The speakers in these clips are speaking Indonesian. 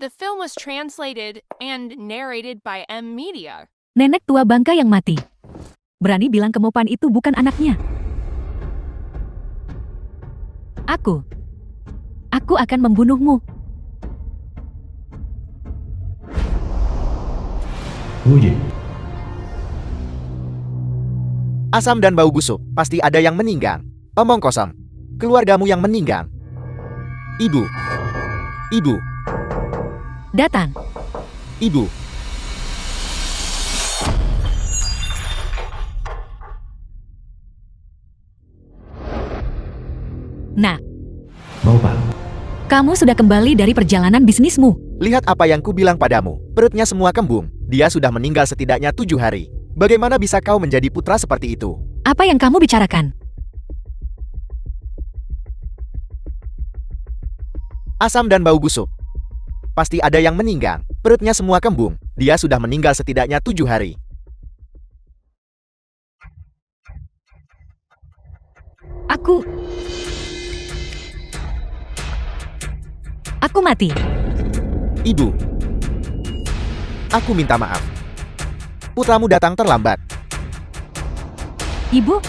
The film was translated and narrated by M Media. Nenek tua bangka yang mati. Berani bilang Kemopan itu bukan anaknya. Aku akan membunuhmu. Asam dan bau busuk, pasti ada yang meninggal. Omong kosong. Keluargamu yang meninggal. Ibu. Datang. Ibu. Nah, Mau Pak? kamu sudah kembali dari perjalanan bisnismu. Lihat apa yang kubilang padamu. Perutnya semua kembung. Dia sudah meninggal setidaknya 7 hari. Bagaimana bisa kau menjadi putra seperti itu? Apa yang kamu bicarakan? Asam dan bau busuk. Pasti ada yang meninggal. Perutnya semua kembung. Dia sudah meninggal setidaknya 7 hari. Aku mati. Ibu. Aku minta maaf. Putramu datang terlambat. Ibu,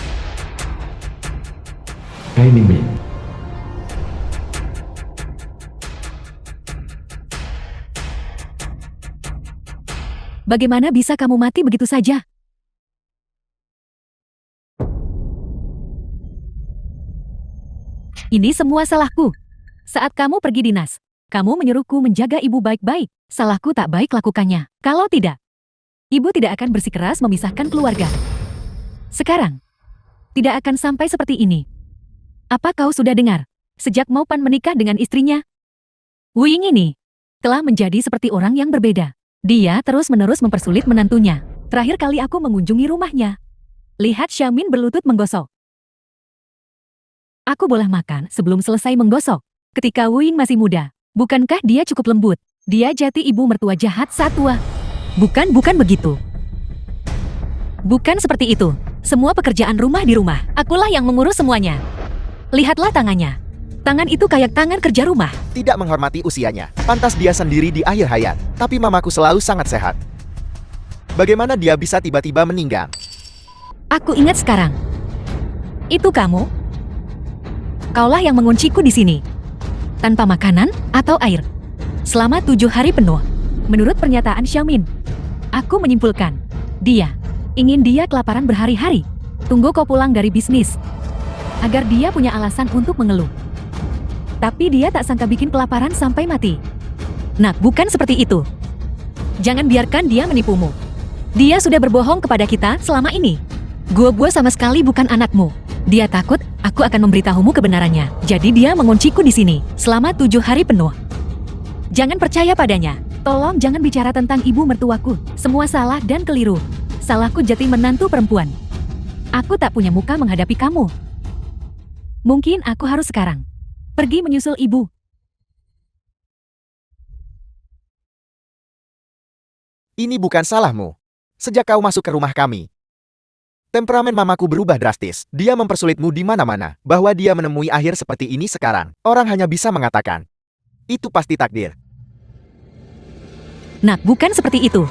Hai Mimin. bagaimana bisa kamu mati begitu saja? Ini semua salahku. Saat kamu pergi dinas, kamu menyuruhku menjaga ibu baik-baik. Salahku tak baik lakukannya. Kalau tidak, ibu tidak akan bersikeras memisahkan keluarga. Sekarang, tidak akan sampai seperti ini. Apa kau sudah dengar? Sejak Maupan menikah dengan istrinya, Wuying ini telah menjadi seperti orang yang berbeda. Dia terus-menerus mempersulit menantunya. Terakhir kali aku mengunjungi rumahnya, lihat Xiaomin berlutut menggosok. Aku boleh makan sebelum selesai menggosok. Ketika Wuying masih muda, bukankah dia cukup lembut? Dia jati ibu mertua jahat saat tua. Bukan begitu. Bukan seperti itu. Semua pekerjaan rumah di rumah, akulah yang mengurus semuanya. Lihatlah tangannya. Tangan itu kayak tangan kerja rumah. Tidak menghormati usianya. Pantas dia sendiri di akhir hayat. Tapi mamaku selalu sangat sehat. Bagaimana dia bisa tiba-tiba meninggal? Aku ingat sekarang. Itu kamu? Kaulah yang mengunciku di sini. Tanpa makanan atau air. Selama 7 hari penuh. Menurut pernyataan Xiaomin, aku menyimpulkan, dia ingin dia kelaparan berhari-hari. Tunggu kau pulang dari bisnis. Agar dia punya alasan untuk mengeluh. Tapi dia tak sangka bikin kelaparan sampai mati. Nah, bukan seperti itu. Jangan biarkan dia menipumu. Dia sudah berbohong kepada kita selama ini. Gua sama sekali bukan anakmu. Dia takut aku akan memberitahumu kebenarannya. Jadi dia mengunciku di sini selama 7 hari penuh. Jangan percaya padanya. Tolong jangan bicara tentang ibu mertuaku. Semua salah dan keliru. Salahku jati menantu perempuan. Aku tak punya muka menghadapi kamu. Mungkin aku harus sekarang pergi menyusul ibu. Ini bukan salahmu. Sejak kau masuk ke rumah kami, temperamen mamaku berubah drastis. Dia mempersulitmu di mana-mana. Bahwa dia menemui akhir seperti ini sekarang, orang hanya bisa mengatakan, itu pasti takdir. Nah, bukan seperti itu.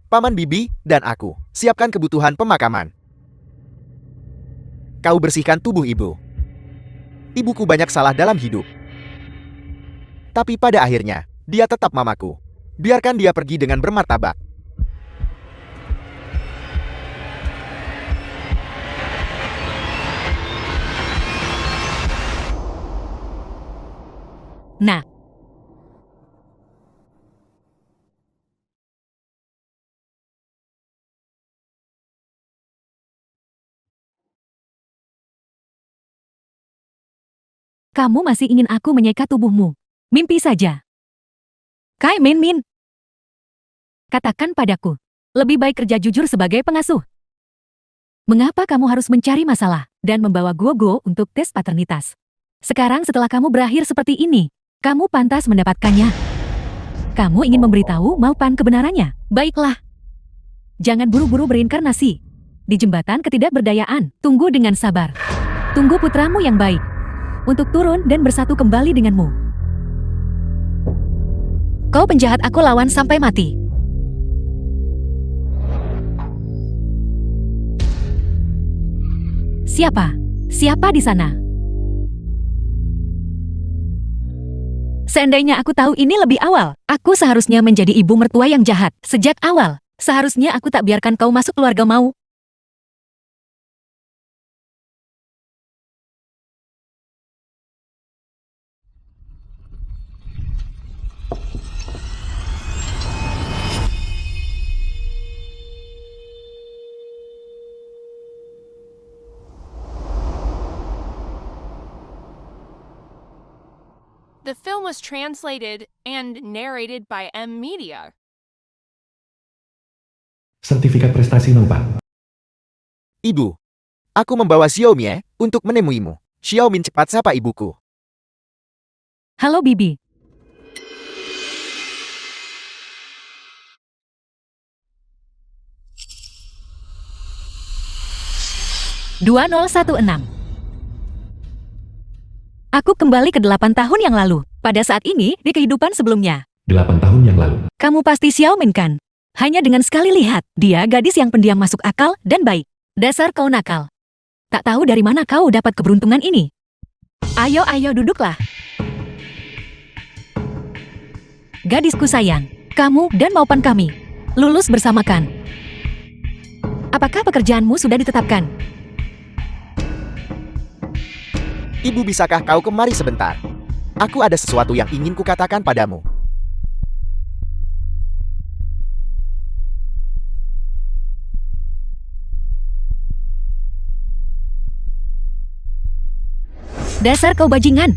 Paman Bibi dan aku, siapkan kebutuhan pemakaman. Kau bersihkan tubuh ibu. Ibuku banyak salah dalam hidup. Tapi pada akhirnya, dia tetap mamaku. Biarkan dia pergi dengan bermartabat. Nah, kamu masih ingin aku menyeka tubuhmu. Mimpi saja. Kai Min. Katakan padaku, lebih baik kerja jujur sebagai pengasuh. Mengapa kamu harus mencari masalah dan membawa Guo untuk tes paternitas? Sekarang setelah kamu berakhir seperti ini, kamu pantas mendapatkannya. Kamu ingin memberitahu Maupan kebenarannya? Baiklah. Jangan buru-buru berinkarnasi. Di jembatan ketidakberdayaan, tunggu dengan sabar. Tunggu putramu yang baik untuk turun dan bersatu kembali denganmu. Kau penjahat, aku lawan sampai mati. Siapa? Siapa di sana? Seandainya aku tahu ini lebih awal, aku seharusnya menjadi ibu mertua yang jahat. Sejak awal, seharusnya aku tak biarkan kau masuk keluarga mau. The film was translated and narrated by M Media. Sertifikat prestasi no, Pak. Ibu, aku membawa Xiaomie untuk menemuimu. Xiaomin, cepat sapa ibuku. Halo Bibi. "2016. Aku kembali ke 8 tahun yang lalu. Pada saat ini, di kehidupan sebelumnya. 8 tahun yang lalu. Kamu pasti Xiaomin kan? Hanya dengan sekali lihat, dia gadis yang pendiam, masuk akal, dan baik. Dasar kau nakal. Tak tahu dari mana kau dapat keberuntungan ini. Ayo, duduklah. Gadisku sayang, kamu dan maupun kami lulus bersama kan? Apakah pekerjaanmu sudah ditetapkan? Ibu, bisakah kau kemari sebentar? Aku ada sesuatu yang ingin kukatakan padamu. Dasar kau bajingan.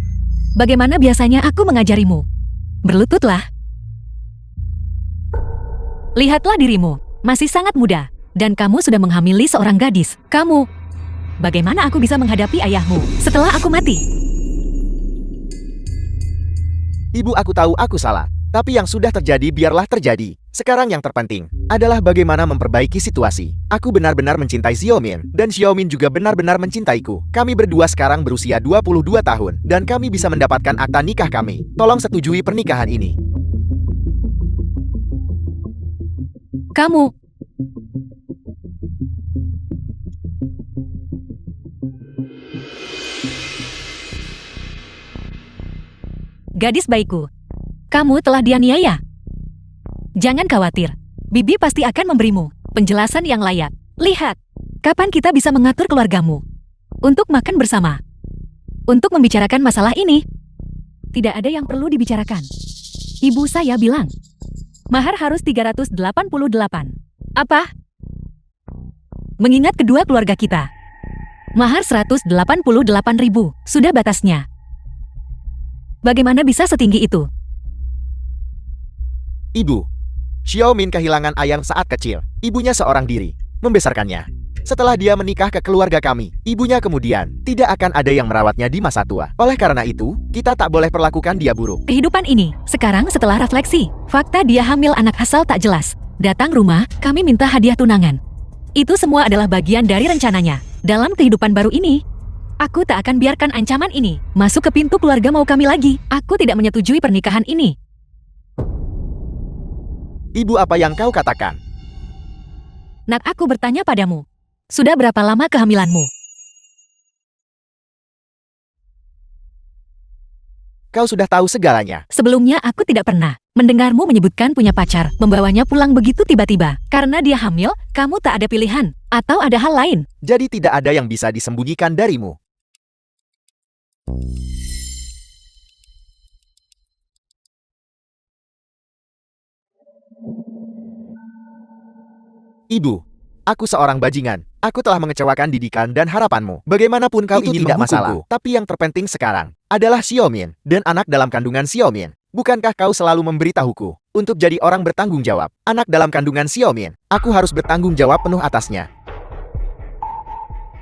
Bagaimana biasanya aku mengajarimu? Berlututlah. Lihatlah dirimu, masih sangat muda. Dan kamu sudah menghamili seorang gadis. Bagaimana aku bisa menghadapi ayahmu setelah aku mati? Ibu, aku tahu aku salah. Tapi yang sudah terjadi biarlah terjadi. Sekarang yang terpenting adalah bagaimana memperbaiki situasi. Aku benar-benar mencintai Xiaomin, dan Xiaomin juga benar-benar mencintaiku. Kami berdua sekarang berusia 22 tahun, dan kami bisa mendapatkan akta nikah kami. Tolong setujui pernikahan ini. Kamu... Gadis baikku, kamu telah dianiaya. Jangan khawatir, Bibi pasti akan memberimu penjelasan yang layak. Lihat, kapan kita bisa mengatur keluargamu untuk makan bersama, untuk membicarakan masalah ini. Tidak ada yang perlu dibicarakan. Ibu saya bilang, mahar harus 388. Apa? Mengingat kedua keluarga kita, mahar 188.000 sudah batasnya. Bagaimana bisa setinggi itu? Ibu, Xiaomin kehilangan ayah saat kecil. Ibunya seorang diri membesarkannya. Setelah dia menikah ke keluarga kami, ibunya kemudian tidak akan ada yang merawatnya di masa tua. Oleh karena itu, kita tak boleh perlakukan dia buruk. Kehidupan ini, sekarang setelah refleksi, fakta dia hamil anak asal tak jelas. Datang rumah, kami minta hadiah tunangan. Itu semua adalah bagian dari rencananya. Dalam kehidupan baru ini, aku tak akan biarkan ancaman ini masuk ke pintu keluarga mau kami lagi. Aku tidak menyetujui pernikahan ini. Ibu, apa yang kau katakan? Nak, aku bertanya padamu. Sudah berapa lama kehamilanmu? Kau sudah tahu segalanya. Sebelumnya aku tidak pernah mendengarmu menyebutkan punya pacar, membawanya pulang begitu tiba-tiba. Karena dia hamil, kamu tak ada pilihan. Atau ada hal lain? Jadi tidak ada yang bisa disembunyikan darimu. Ibu, aku seorang bajingan. Aku telah mengecewakan didikan dan harapanmu. Bagaimanapun kau Itu ingin tidak menghukumku. Tapi yang terpenting sekarang adalah Xiaomin dan anak dalam kandungan Xiaomin. Bukankah kau selalu memberitahuku untuk jadi orang bertanggung jawab? Anak dalam kandungan Xiaomin, aku harus bertanggung jawab penuh atasnya.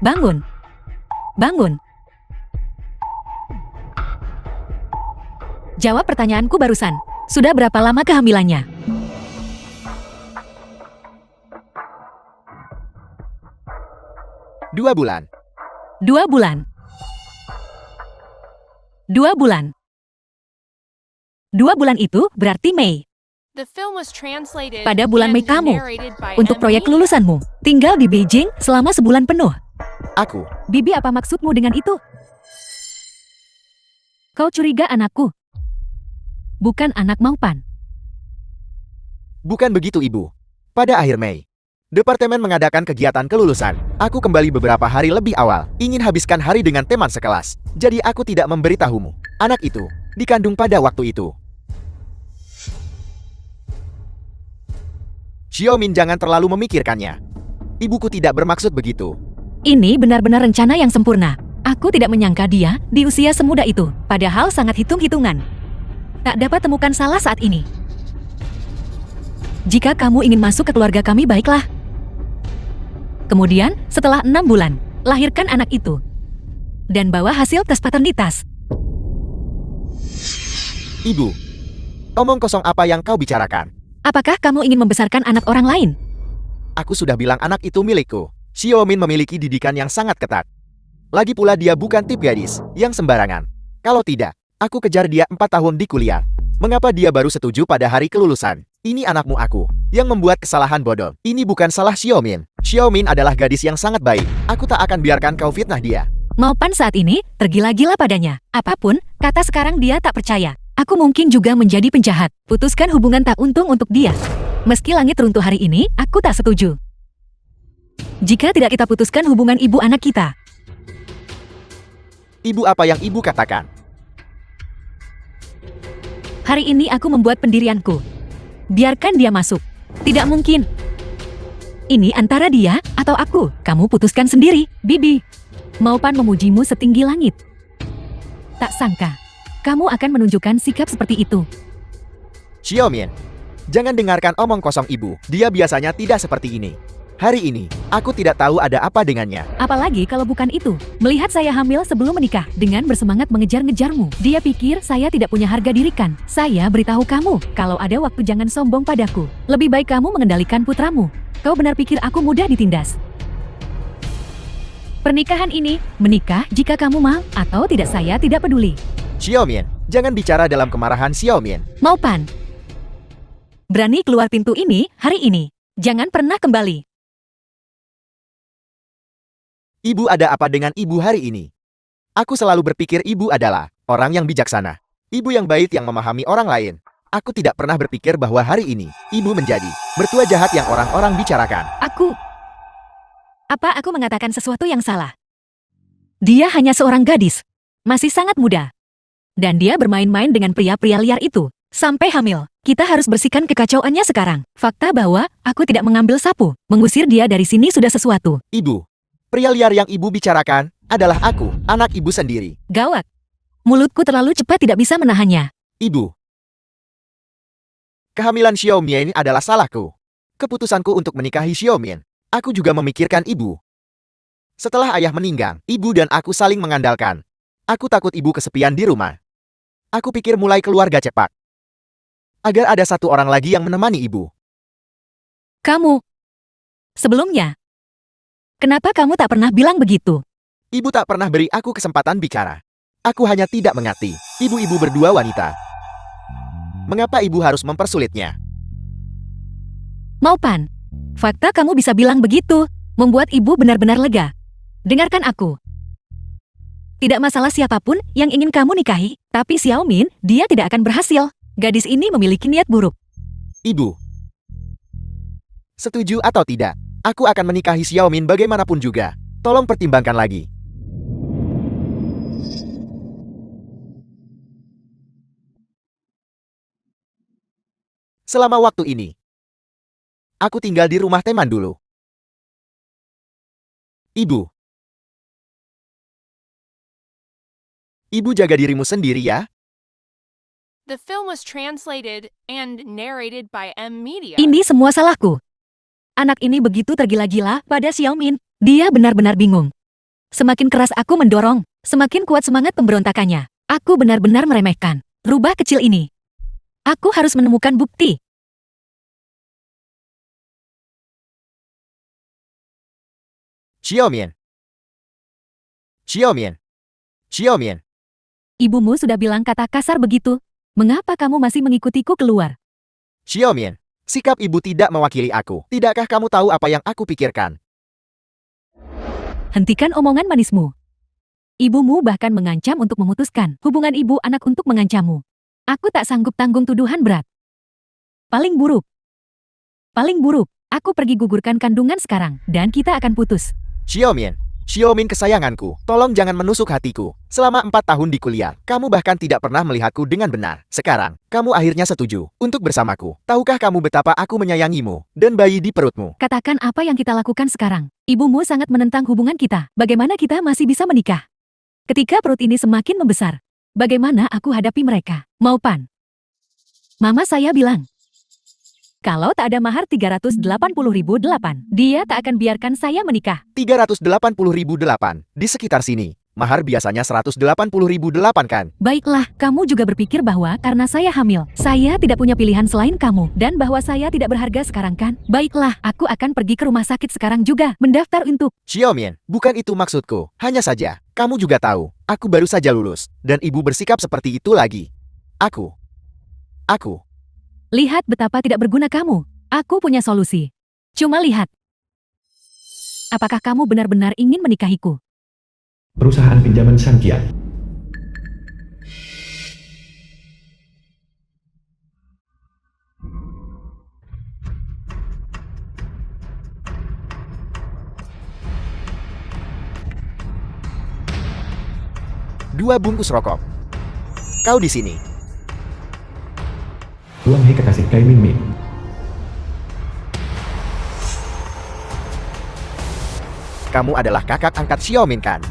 Bangun. Bangun. Jawab pertanyaanku barusan. Sudah berapa lama kehamilannya? 2 bulan. 2 bulan. 2 bulan. 2 bulan itu berarti Mei. The film was translated Pada bulan Mei and kamu, narrated by untuk M. proyek Media. lulusanmu, tinggal di Beijing selama sebulan penuh. Aku. Bibi, apa maksudmu dengan itu? Kau curiga anakku? Bukan anak Maupan. Bukan begitu, Ibu. Pada akhir Mei, Departemen mengadakan kegiatan kelulusan. Aku kembali beberapa hari lebih awal, ingin habiskan hari dengan teman sekelas. Jadi aku tidak memberitahumu. Anak itu dikandung pada waktu itu. Xiaomin, jangan terlalu memikirkannya. Ibuku tidak bermaksud begitu. Ini benar-benar rencana yang sempurna. Aku tidak menyangka dia di usia semuda itu, padahal sangat hitung-hitungan. Tak dapat temukan salah saat ini. Jika kamu ingin masuk ke keluarga kami, baiklah. Kemudian, setelah 6 bulan, lahirkan anak itu. Dan bawa hasil tes paternitas. Ibu, omong kosong apa yang kau bicarakan? Apakah kamu ingin membesarkan anak orang lain? Aku sudah bilang anak itu milikku. Xiaomin memiliki didikan yang sangat ketat. Lagi pula dia bukan tip gadis yang sembarangan. Kalau tidak, aku kejar dia 4 tahun di kuliah. Mengapa dia baru setuju pada hari kelulusan? Ini anakmu aku, yang membuat kesalahan bodoh. Ini bukan salah Xiaomin. Xiaomin adalah gadis yang sangat baik. Aku tak akan biarkan kau fitnah dia. Maupan saat ini tergila-gila padanya. Apapun, kata sekarang dia tak percaya. Aku mungkin juga menjadi penjahat. Putuskan hubungan tak untung untuk dia. Meski langit runtuh hari ini, aku tak setuju. Jika tidak kita putuskan hubungan ibu anak kita. Ibu, apa yang ibu katakan? Hari ini aku membuat pendirianku. Biarkan dia masuk. Tidak mungkin. Ini antara dia atau aku. Kamu putuskan sendiri, Bibi. Maupan memujimu setinggi langit. Tak sangka, kamu akan menunjukkan sikap seperti itu. Xiaomin, jangan dengarkan omong kosong ibu. Dia biasanya tidak seperti ini. Hari ini, aku tidak tahu ada apa dengannya. Apalagi kalau bukan itu. Melihat saya hamil sebelum menikah dengan bersemangat mengejar-ngejarmu. Dia pikir saya tidak punya harga diri kan? Saya beritahu kamu, kalau ada waktu jangan sombong padaku. Lebih baik kamu mengendalikan putramu. Kau benar pikir aku mudah ditindas? Pernikahan ini, menikah jika kamu mau atau tidak, saya tidak peduli. Xiaomin, jangan bicara dalam kemarahan Xiaomin. Maupan. Berani keluar pintu ini hari ini. Jangan pernah kembali. Ibu, ada apa dengan ibu hari ini? Aku selalu berpikir ibu adalah orang yang bijaksana. Ibu yang baik yang memahami orang lain. Aku tidak pernah berpikir bahwa hari ini, ibu menjadi mertua jahat yang orang-orang bicarakan. Apa aku mengatakan sesuatu yang salah? Dia hanya seorang gadis. Masih sangat muda. Dan dia bermain-main dengan pria-pria liar itu. Sampai hamil. Kita harus bersihkan kekacauannya sekarang. Fakta bahwa aku tidak mengambil sapu. Mengusir dia dari sini sudah sesuatu. Ibu, pria liar yang ibu bicarakan adalah aku, anak ibu sendiri. Gawat. Mulutku terlalu cepat tidak bisa menahannya. Ibu, kehamilan Xiaomin adalah salahku. Keputusanku untuk menikahi Xiaomin. Aku juga memikirkan ibu. Setelah ayah meninggal, ibu dan aku saling mengandalkan. Aku takut ibu kesepian di rumah. Aku pikir mulai keluarga cepat. Agar ada satu orang lagi yang menemani ibu. Kamu. Sebelumnya. Kenapa kamu tak pernah bilang begitu? Ibu tak pernah beri aku kesempatan bicara. Aku hanya tidak mengerti. Ibu-ibu berdua wanita. Mengapa ibu harus mempersulitnya? Maupan. Fakta kamu bisa bilang begitu, membuat ibu benar-benar lega. Dengarkan aku. Tidak masalah siapapun yang ingin kamu nikahi, tapi Xiaomin, dia tidak akan berhasil. Gadis ini memiliki niat buruk. Ibu, setuju atau tidak, aku akan menikahi Xiaomin bagaimanapun juga. Tolong pertimbangkan lagi. Selama waktu ini, aku tinggal di rumah teman dulu. Ibu jaga dirimu sendiri ya. The film was translated and narrated by M. Media. Ini semua salahku. Anak ini begitu tergila-gila pada Xiaomin. Dia benar-benar bingung. Semakin keras aku mendorong, semakin kuat semangat pemberontakannya. Aku benar-benar meremehkan rubah kecil ini. Aku harus menemukan bukti. Xiaomin. Ibumu sudah bilang kata kasar begitu. Mengapa kamu masih mengikutiku keluar? Xiaomian, sikap ibu tidak mewakili aku. Tidakkah kamu tahu apa yang aku pikirkan? Hentikan omongan manismu. Ibumu bahkan mengancam untuk memutuskan hubungan ibu anak untuk mengancammu. Aku tak sanggup tanggung tuduhan berat. Paling buruk. Aku pergi gugurkan kandungan sekarang, dan kita akan putus. Xiaomian, Xiaomin kesayanganku, tolong jangan menusuk hatiku. Selama 4 tahun di kuliah, kamu bahkan tidak pernah melihatku dengan benar. Sekarang, kamu akhirnya setuju untuk bersamaku. Tahukah kamu betapa aku menyayangimu dan bayi di perutmu? Katakan apa yang kita lakukan sekarang. Ibumu sangat menentang hubungan kita. Bagaimana kita masih bisa menikah? Ketika perut ini semakin membesar, bagaimana aku hadapi mereka? Maupan. Mama saya bilang, kalau tak ada mahar 380.008, dia tak akan biarkan saya menikah. 380.008 di sekitar sini. Mahar biasanya 180.008 kan? Baiklah, kamu juga berpikir bahwa karena saya hamil, saya tidak punya pilihan selain kamu, dan bahwa saya tidak berharga sekarang kan? Baiklah, aku akan pergi ke rumah sakit sekarang juga, mendaftar untuk... Xiaomian, bukan itu maksudku. Hanya saja, kamu juga tahu, aku baru saja lulus, dan ibu bersikap seperti itu lagi. Aku. Lihat betapa tidak berguna kamu. Aku punya solusi. Cuma lihat. Apakah kamu benar-benar ingin menikahiku? Perusahaan pinjaman Sangkia. Dua bungkus rokok. Kau di sini. Tuan He kekasih Kai Min Min. Kamu adalah kakak angkat Xiaomin kan?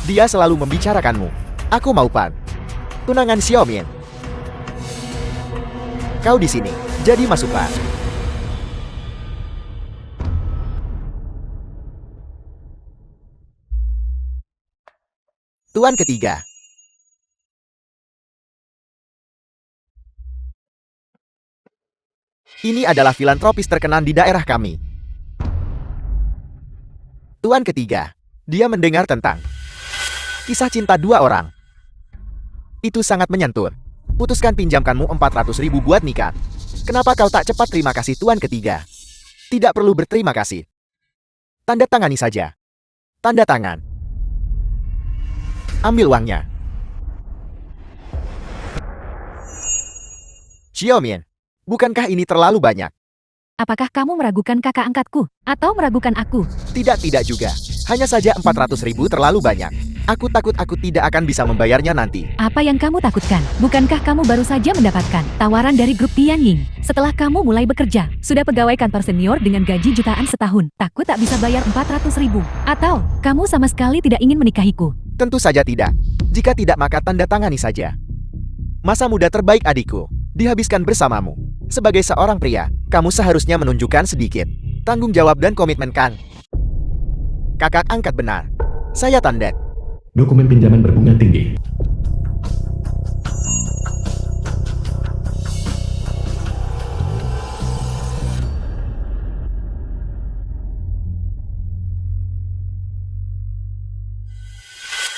Dia selalu membicarakanmu. Aku Maupan. Tunangan Xiaomin. Kau di sini, jadi masuklah. Tuan ketiga. Ini adalah filantropis terkenal di daerah kami. Tuan ketiga, dia mendengar tentang kisah cinta dua orang. Itu sangat menyentuh. Putuskan pinjamkanmu 400.000 buat nikah. Kenapa kau tak cepat terima kasih tuan ketiga? Tidak perlu berterima kasih. Tanda tangani saja. Tanda tangan. Ambil uangnya. Xiaomian, bukankah ini terlalu banyak? Apakah kamu meragukan kakak angkatku? Atau meragukan aku? Tidak juga. Hanya saja 400.000 terlalu banyak. Aku takut aku tidak akan bisa membayarnya nanti. Apa yang kamu takutkan? Bukankah kamu baru saja mendapatkan tawaran dari grup Tianying? Setelah kamu mulai bekerja, sudah pegawai kantor senior dengan gaji jutaan setahun. Takut tak bisa bayar 400.000? Atau, kamu sama sekali tidak ingin menikahiku? Tentu saja tidak. Jika tidak maka tanda tangani saja. Masa muda terbaik adikku dihabiskan bersamamu. Sebagai seorang pria, kamu seharusnya menunjukkan sedikit tanggung jawab dan komitmen kan? Kakak angkat benar. Saya tanda. Dokumen pinjaman berbunga tinggi.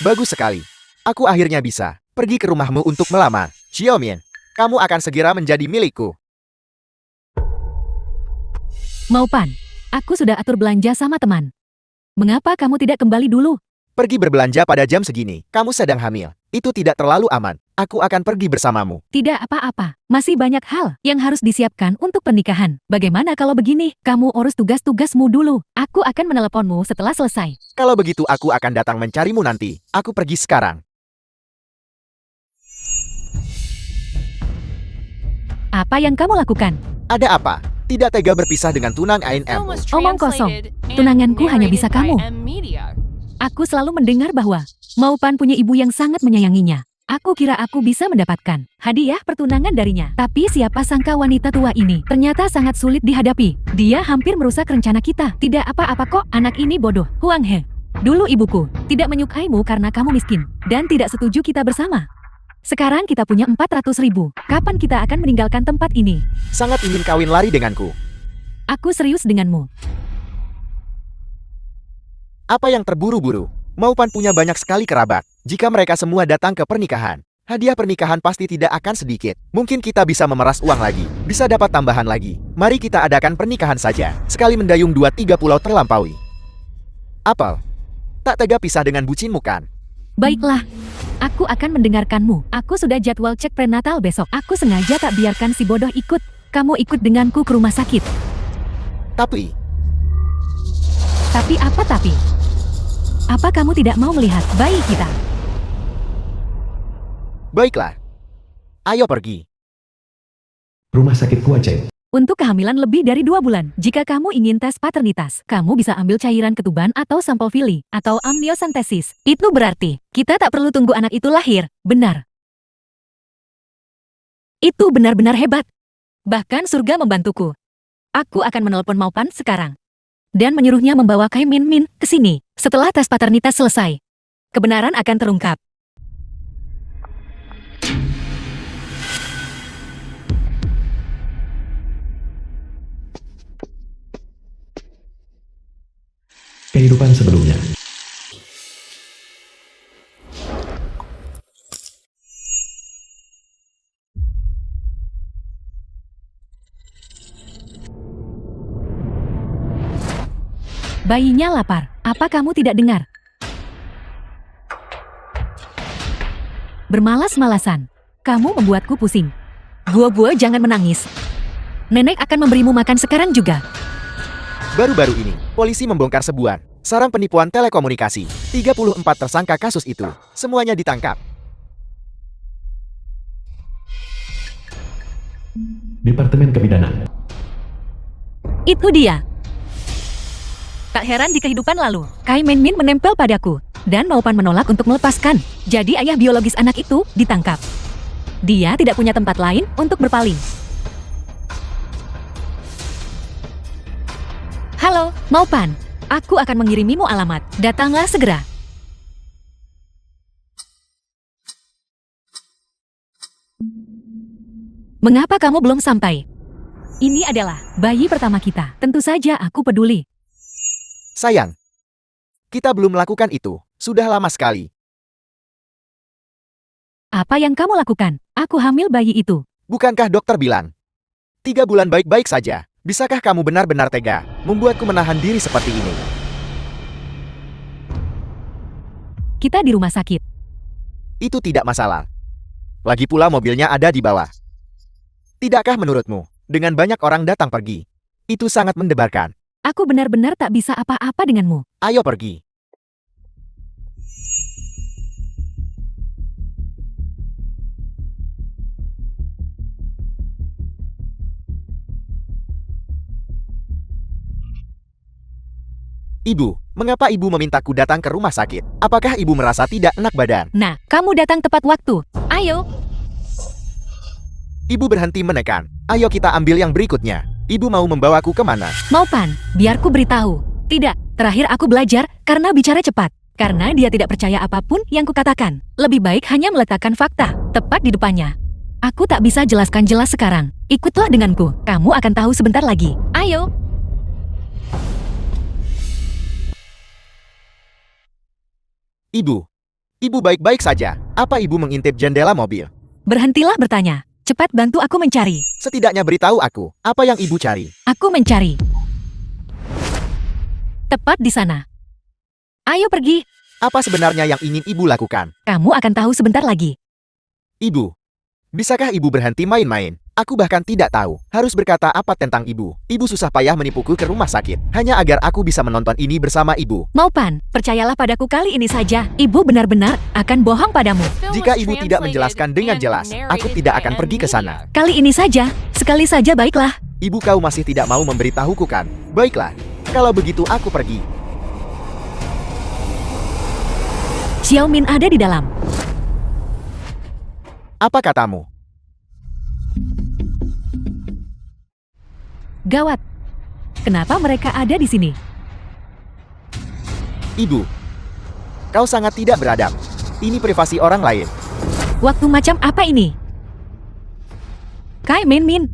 Bagus sekali. Aku akhirnya bisa pergi ke rumahmu untuk melamar. Xiaomian, kamu akan segera menjadi milikku. Maupan, aku sudah atur belanja sama teman. Mengapa kamu tidak kembali dulu? Pergi berbelanja pada jam segini. Kamu sedang hamil. Itu tidak terlalu aman. Aku akan pergi bersamamu. Tidak apa-apa. Masih banyak hal yang harus disiapkan untuk pernikahan. Bagaimana kalau begini? Kamu urus tugas-tugasmu dulu. Aku akan meneleponmu setelah selesai. Kalau begitu aku akan datang mencarimu nanti. Aku pergi sekarang. Apa yang kamu lakukan? Ada apa? Tidak tega berpisah dengan tunang Film ANM. was Omong kosong. translated and Tunanganku hanya bisa narrated by kamu. M Media. Aku selalu mendengar bahwa Maupan punya ibu yang sangat menyayanginya. Aku kira aku bisa mendapatkan hadiah pertunangan darinya. Tapi siapa sangka wanita tua ini ternyata sangat sulit dihadapi. Dia hampir merusak rencana kita. Tidak apa-apa kok, anak ini bodoh. Huang He. Dulu ibuku tidak menyukaimu karena kamu miskin dan tidak setuju kita bersama. Sekarang kita punya 400.000. Kapan kita akan meninggalkan tempat ini? Sangat ingin kawin lari denganku. Aku serius denganmu. Apa yang terburu-buru? Maupan punya banyak sekali kerabat. Jika mereka semua datang ke pernikahan, hadiah pernikahan pasti tidak akan sedikit. Mungkin kita bisa memeras uang lagi, bisa dapat tambahan lagi. Mari kita adakan pernikahan saja. Sekali mendayung 2-3 pulau terlampaui. Apel, tak tega pisah dengan bucinmu kan? Baiklah, aku akan mendengarkanmu. Aku sudah jadwal cek prenatal besok. Aku sengaja tak biarkan si bodoh ikut. Kamu ikut denganku ke rumah sakit. Tapi Tapi apa tapi? Apa kamu tidak mau melihat bayi kita? baiklah. Ayo pergi. Rumah sakit Kuacai. Untuk kehamilan lebih dari 2 bulan, jika kamu ingin tes paternitas, kamu bisa ambil cairan ketuban atau sampel Fili, atau amniocentesis. Itu berarti, kita tak perlu tunggu anak itu lahir, benar. Itu benar-benar hebat. Bahkan surga membantuku. Aku akan menelpon Maupan sekarang. Dan menyuruhnya membawa Kai Min Min ke sini, setelah tes paternitas selesai. Kebenaran akan terungkap. Kehidupan sebelumnya. Bayinya lapar. Apa kamu tidak dengar? Bermalas-malasan. Kamu membuatku pusing. Buah-buah jangan menangis. Nenek akan memberimu makan sekarang juga. Baru-baru ini, polisi membongkar sebuah sarang penipuan telekomunikasi. 34 tersangka kasus itu, semuanya ditangkap. Departemen Kebidanan. Itu dia. Tak heran di kehidupan lalu, Kai Min Min menempel padaku, dan Maupan menolak untuk melepaskan. Jadi ayah biologis anak itu ditangkap. Dia tidak punya tempat lain untuk berpaling. Halo, Maupan. Aku akan mengirimimu alamat. Datanglah segera. Mengapa kamu belum sampai? Ini adalah bayi pertama kita. Tentu saja aku peduli. Sayang, kita belum melakukan itu. Sudah lama sekali. Apa yang kamu lakukan? Aku hamil bayi itu. Bukankah dokter bilang 3 bulan baik-baik saja? Bisakah kamu benar-benar tega membuatku menahan diri seperti ini? Kita di rumah sakit. Itu tidak masalah. Lagi pula mobilnya ada di bawah. Tidakkah menurutmu, dengan banyak orang datang pergi, itu sangat mendebarkan? Aku benar-benar tak bisa apa-apa denganmu. Ayo pergi. Ibu, mengapa ibu memintaku datang ke rumah sakit? Apakah ibu merasa tidak enak badan? Nah, kamu datang tepat waktu. Ayo. Ibu berhenti menekan. Ayo kita ambil yang berikutnya. Ibu mau membawaku kemana? Maupan, biarku beritahu. Tidak, terakhir aku belajar karena bicara cepat. Karena dia tidak percaya apapun yang kukatakan. Lebih baik hanya meletakkan fakta tepat di depannya. Aku tak bisa jelaskan jelas sekarang. Ikutlah denganku. Kamu akan tahu sebentar lagi. Ayo. Ibu baik-baik saja. Apa ibu mengintip jendela mobil? Berhentilah bertanya. Cepat bantu aku mencari. Setidaknya beritahu aku, apa yang ibu cari? Aku mencari. Tepat di sana. Ayo pergi. Apa sebenarnya yang ingin ibu lakukan? Kamu akan tahu sebentar lagi. Ibu, bisakah ibu berhenti main-main? Aku bahkan tidak tahu harus berkata apa tentang ibu. Ibu susah payah menipuku ke rumah sakit, hanya agar aku bisa menonton ini bersama ibu. Maupan, percayalah padaku kali ini saja. Ibu benar-benar akan bohong padamu. Jika ibu tidak menjelaskan dengan jelas, aku tidak akan pergi ke sana. Kali ini saja, sekali saja baiklah. Ibu kau masih tidak mau memberitahuku kan? Baiklah, kalau begitu aku pergi. Xiaomin ada di dalam. Apa katamu? Gawat. Kenapa mereka ada di sini? Ibu, kau sangat tidak beradab. Ini privasi orang lain. Waktu macam apa ini? Kai Min Min,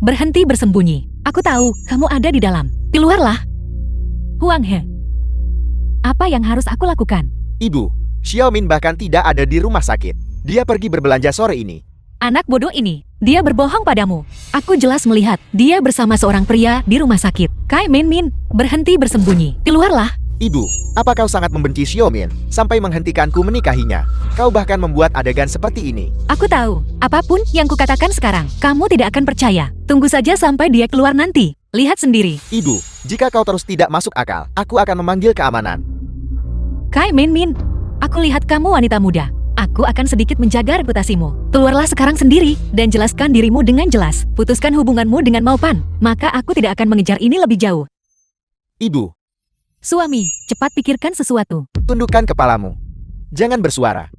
berhenti bersembunyi. Aku tahu kamu ada di dalam. Keluarlah. Huang He. Apa yang harus aku lakukan? Ibu, Xiaomin bahkan tidak ada di rumah sakit. Dia pergi berbelanja sore ini. Anak bodoh ini, dia berbohong padamu. Aku jelas melihat dia bersama seorang pria di rumah sakit. Kai Minmin, berhenti bersembunyi. Keluarlah. Ibu, apa kau sangat membenci Xiaomin sampai menghentikanku menikahinya? Kau bahkan membuat adegan seperti ini. Aku tahu, apapun yang kukatakan sekarang, kamu tidak akan percaya. Tunggu saja sampai dia keluar nanti. Lihat sendiri. Ibu, jika kau terus tidak masuk akal, aku akan memanggil keamanan. Kai Minmin, aku lihat kamu wanita muda. Aku akan sedikit menjaga reputasimu. Keluarlah sekarang sendiri dan jelaskan dirimu dengan jelas. Putuskan hubunganmu dengan Maupan, maka aku tidak akan mengejar ini lebih jauh. Ibu, Suami, cepat pikirkan sesuatu. tundukkan kepalamu. Jangan bersuara.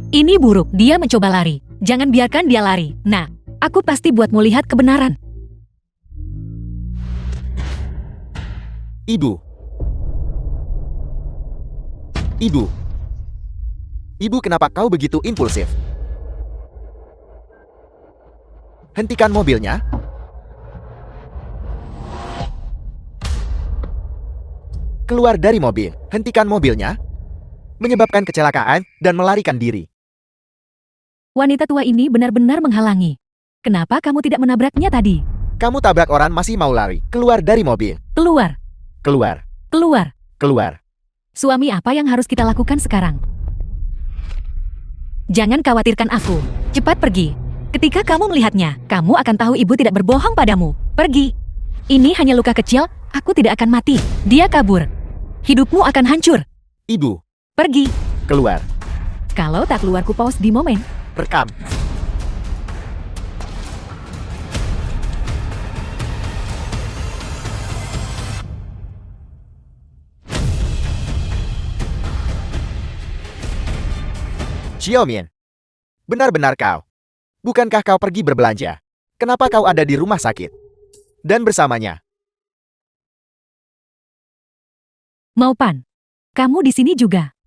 Ini buruk, dia mencoba lari. Jangan biarkan dia lari. Nah, aku pasti buatmu lihat kebenaran. Ibu. Ibu. Ibu, kenapa kau begitu impulsif? Hentikan mobilnya. Keluar dari mobil. Hentikan mobilnya. Menyebabkan kecelakaan dan melarikan diri. Wanita tua ini benar-benar menghalangi. Kenapa kamu tidak menabraknya tadi? Kamu tabrak orang masih mau lari. Keluar dari mobil. Keluar, Keluar. keluar. Keluar. Suami, apa yang harus kita lakukan sekarang? Jangan khawatirkan aku. Cepat pergi. Ketika kamu melihatnya, kamu akan tahu ibu tidak berbohong padamu. Pergi. Ini hanya luka kecil, aku tidak akan mati. Dia kabur. Hidupmu akan hancur. Ibu. Pergi. Keluar. Kalau tak keluar, ku pause di momen. Rekam. Xiaomin. Benar-benar kau. Bukankah kau pergi berbelanja? Kenapa kau ada di rumah sakit? Dan bersamanya. Maupan, kamu di sini juga.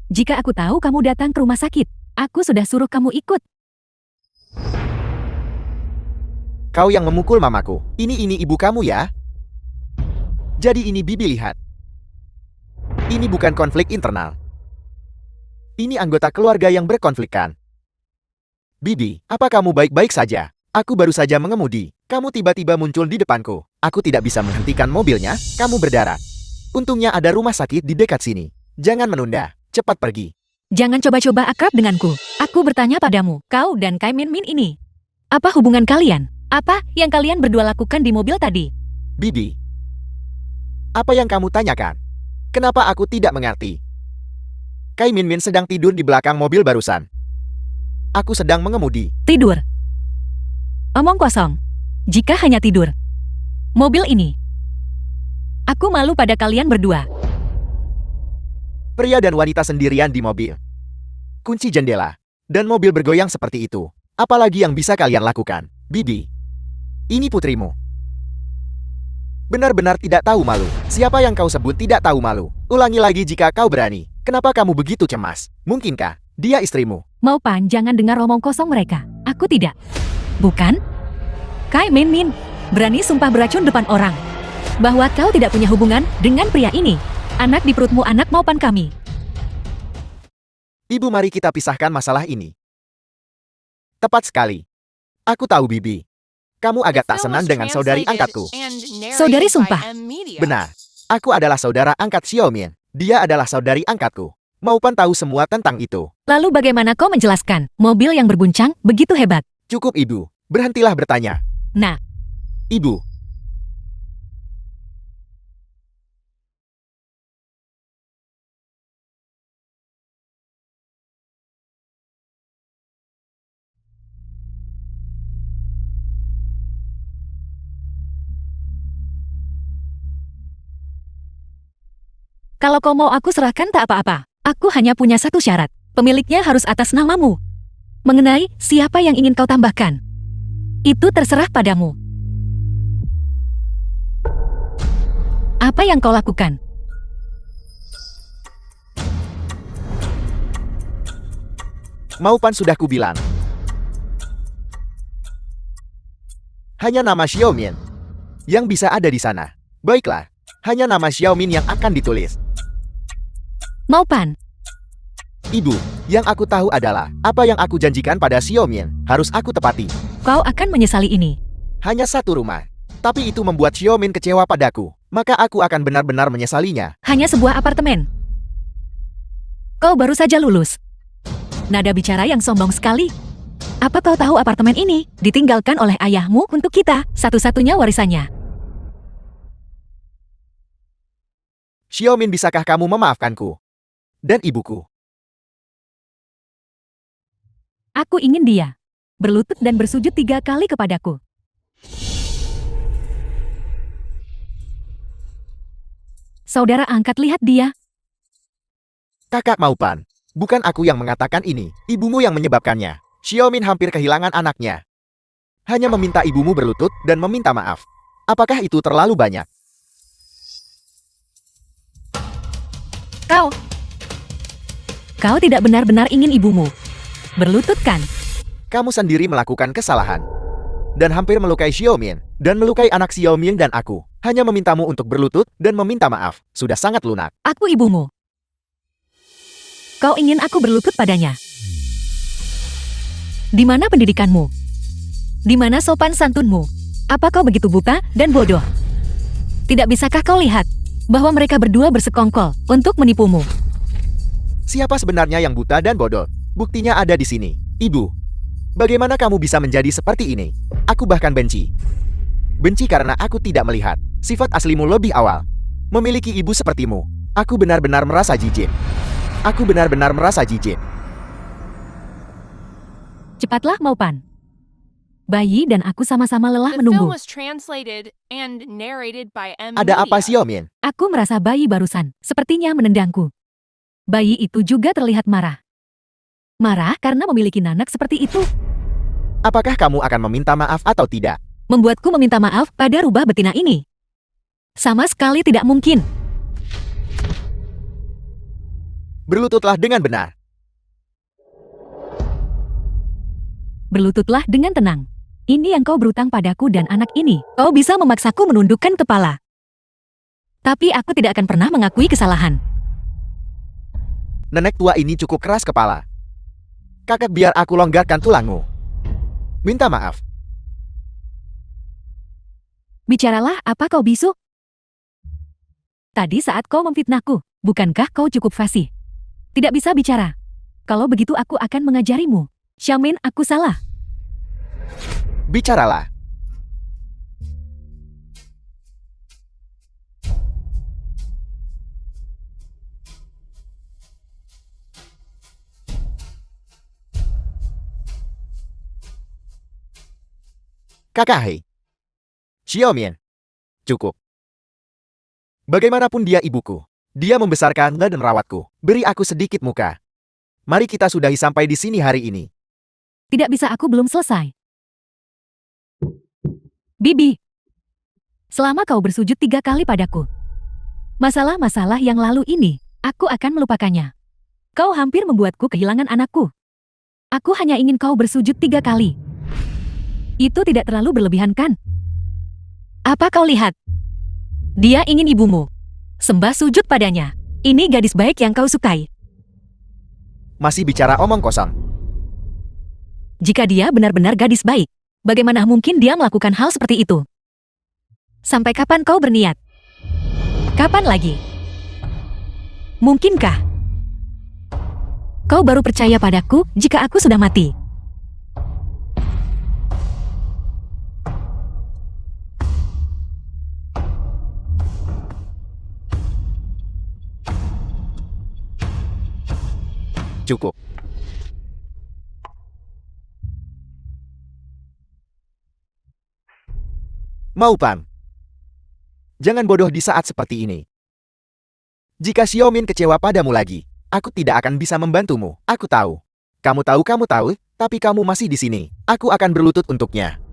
Jika aku tahu kamu datang ke rumah sakit, aku sudah suruh kamu ikut. Kau yang memukul mamaku. Ini ibu kamu ya? Jadi ini bibi lihat. Ini bukan konflik internal. Ini anggota keluarga yang berkonflikkan. Bibi, apa kamu baik-baik saja? Aku baru saja mengemudi. Kamu tiba-tiba muncul di depanku. Aku tidak bisa menghentikan mobilnya. Kamu berdarat. Untungnya ada rumah sakit di dekat sini. Jangan menunda. Cepat pergi. Jangan coba-coba akrab denganku. Aku bertanya padamu, kau dan Kai Minmin ini. Apa hubungan kalian? Apa yang kalian berdua lakukan di mobil tadi? Bibi. Apa yang kamu tanyakan? Kenapa aku tidak mengerti? Kai Minmin sedang tidur di belakang mobil barusan. Aku sedang mengemudi. Tidur. Omong kosong. Jika hanya tidur. Mobil ini. Aku malu pada kalian berdua. Pria dan wanita sendirian di mobil. Kunci jendela. Dan mobil bergoyang seperti itu. Apalagi yang bisa kalian lakukan? Bibi. Ini putrimu. Benar-benar tidak tahu malu. Siapa yang kau sebut tidak tahu malu? Ulangi lagi jika kau berani. Kenapa kamu begitu cemas? Mungkinkah dia istrimu? Maupan, jangan dengar omong kosong mereka. Aku tidak. Bukan? Kai Minmin, berani sumpah beracun depan orang. Bahwa kau tidak punya hubungan dengan pria ini. Anak di perutmu anak Maupan kami. Ibu, mari kita pisahkan masalah ini. Tepat sekali. Aku tahu, Bibi. Kamu agak tak senang dengan saudari angkatku. Saudari sumpah. Benar. Aku adalah saudara angkat Xiaomin. Dia adalah saudari angkatku. Maupan tahu semua tentang itu. Lalu bagaimana kau menjelaskan? Mobil yang berguncang begitu hebat. Cukup, Ibu. Berhentilah bertanya. Nah, Ibu. kalau kau mau aku serahkan tak apa-apa. Aku hanya punya satu syarat. Pemiliknya harus atas namamu. Mengenai siapa yang ingin kau tambahkan, itu terserah padamu. Apa yang kau lakukan? Maupan sudah kubilang. Hanya nama Xiaomin yang bisa ada di sana. Baiklah, hanya nama Xiaomin yang akan ditulis. Maupan, Ibu, yang aku tahu adalah apa yang aku janjikan pada Xiaomin harus aku tepati. kau akan menyesali ini. Hanya satu rumah, tapi itu membuat Xiaomin kecewa padaku. Maka aku akan benar-benar menyesalinya. Hanya sebuah apartemen. Kau baru saja lulus. Nada bicara yang sombong sekali. Apa kau tahu apartemen ini ditinggalkan oleh ayahmu untuk kita, satu-satunya warisannya. Xiaomin, bisakah kamu memaafkanku? Dan ibuku. Aku ingin dia berlutut dan bersujud 3 kali kepadaku. Saudara angkat, lihat dia. Kakak Maupan, bukan aku yang mengatakan ini, ibumu yang menyebabkannya. Xiaomin hampir kehilangan anaknya. Hanya meminta ibumu berlutut dan meminta maaf. Apakah itu terlalu banyak? Kau tidak benar-benar ingin ibumu berlutut, kan? Kamu sendiri melakukan kesalahan. Dan hampir melukai Xiaomin, dan melukai anak Xiaomin dan aku. Hanya memintamu untuk berlutut dan meminta maaf. Sudah sangat lunak. Aku ibumu. Kau ingin aku berlutut padanya. Di mana pendidikanmu? Di mana sopan santunmu? Apa kau begitu buta dan bodoh? Tidak bisakah kau lihat bahwa mereka berdua bersekongkol untuk menipumu? Siapa sebenarnya yang buta dan bodoh? Buktinya ada di sini. Ibu, bagaimana kamu bisa menjadi seperti ini? Aku bahkan benci. Benci karena aku tidak melihat sifat aslimu lebih awal. Memiliki ibu sepertimu, aku benar-benar merasa jijik. Aku benar-benar merasa jijik. Cepatlah, Maupan. Bayi dan aku sama-sama lelah The film menunggu. was translated and narrated by M. Ada apa, Media. Xiaomin? Aku merasa bayi barusan sepertinya menendangku. Bayi itu juga terlihat marah. Marah karena memiliki nanak seperti itu. Apakah kamu akan meminta maaf atau tidak? Membuatku meminta maaf pada rubah betina ini. Sama sekali tidak mungkin. Berlututlah dengan benar. Berlututlah dengan tenang. Ini yang kau berutang padaku dan anak ini. Kau bisa memaksaku menundukkan kepala. Tapi aku tidak akan pernah mengakui kesalahan. Nenek tua ini cukup keras kepala. Kakak, biar aku longgarkan tulangmu. Minta maaf. Bicaralah, apa kau bisu? Tadi saat kau memfitnahku, bukankah kau cukup fasih? Tidak bisa bicara. Kalau begitu aku akan mengajarimu. Xiaomin, aku salah. Bicaralah. Kakak Hei. Xiaomin. Cukup. Bagaimanapun dia ibuku. Dia membesarkan dan merawatku. Beri aku sedikit muka. Mari kita sudahi sampai di sini hari ini. Tidak bisa, aku belum selesai. Bibi. Selama kau bersujud 3 kali padaku. Masalah-masalah yang lalu ini, aku akan melupakannya. Kau hampir membuatku kehilangan anakku. Aku hanya ingin kau bersujud 3 kali. Itu tidak terlalu berlebihan, kan? Apa kau lihat? Dia ingin ibumu. Sembah sujud padanya. Ini gadis baik yang kau sukai. Masih bicara omong kosong. Jika dia benar-benar gadis baik, bagaimana mungkin dia melakukan hal seperti itu? Sampai kapan kau berniat? Kapan lagi? Mungkinkah kau baru percaya padaku jika aku sudah mati? Cukup. Maupan. Jangan bodoh di saat seperti ini. Jika Xiaomin kecewa padamu lagi, aku tidak akan bisa membantumu. Aku tahu. Kamu tahu, tapi kamu masih di sini. Aku akan berlutut untuknya.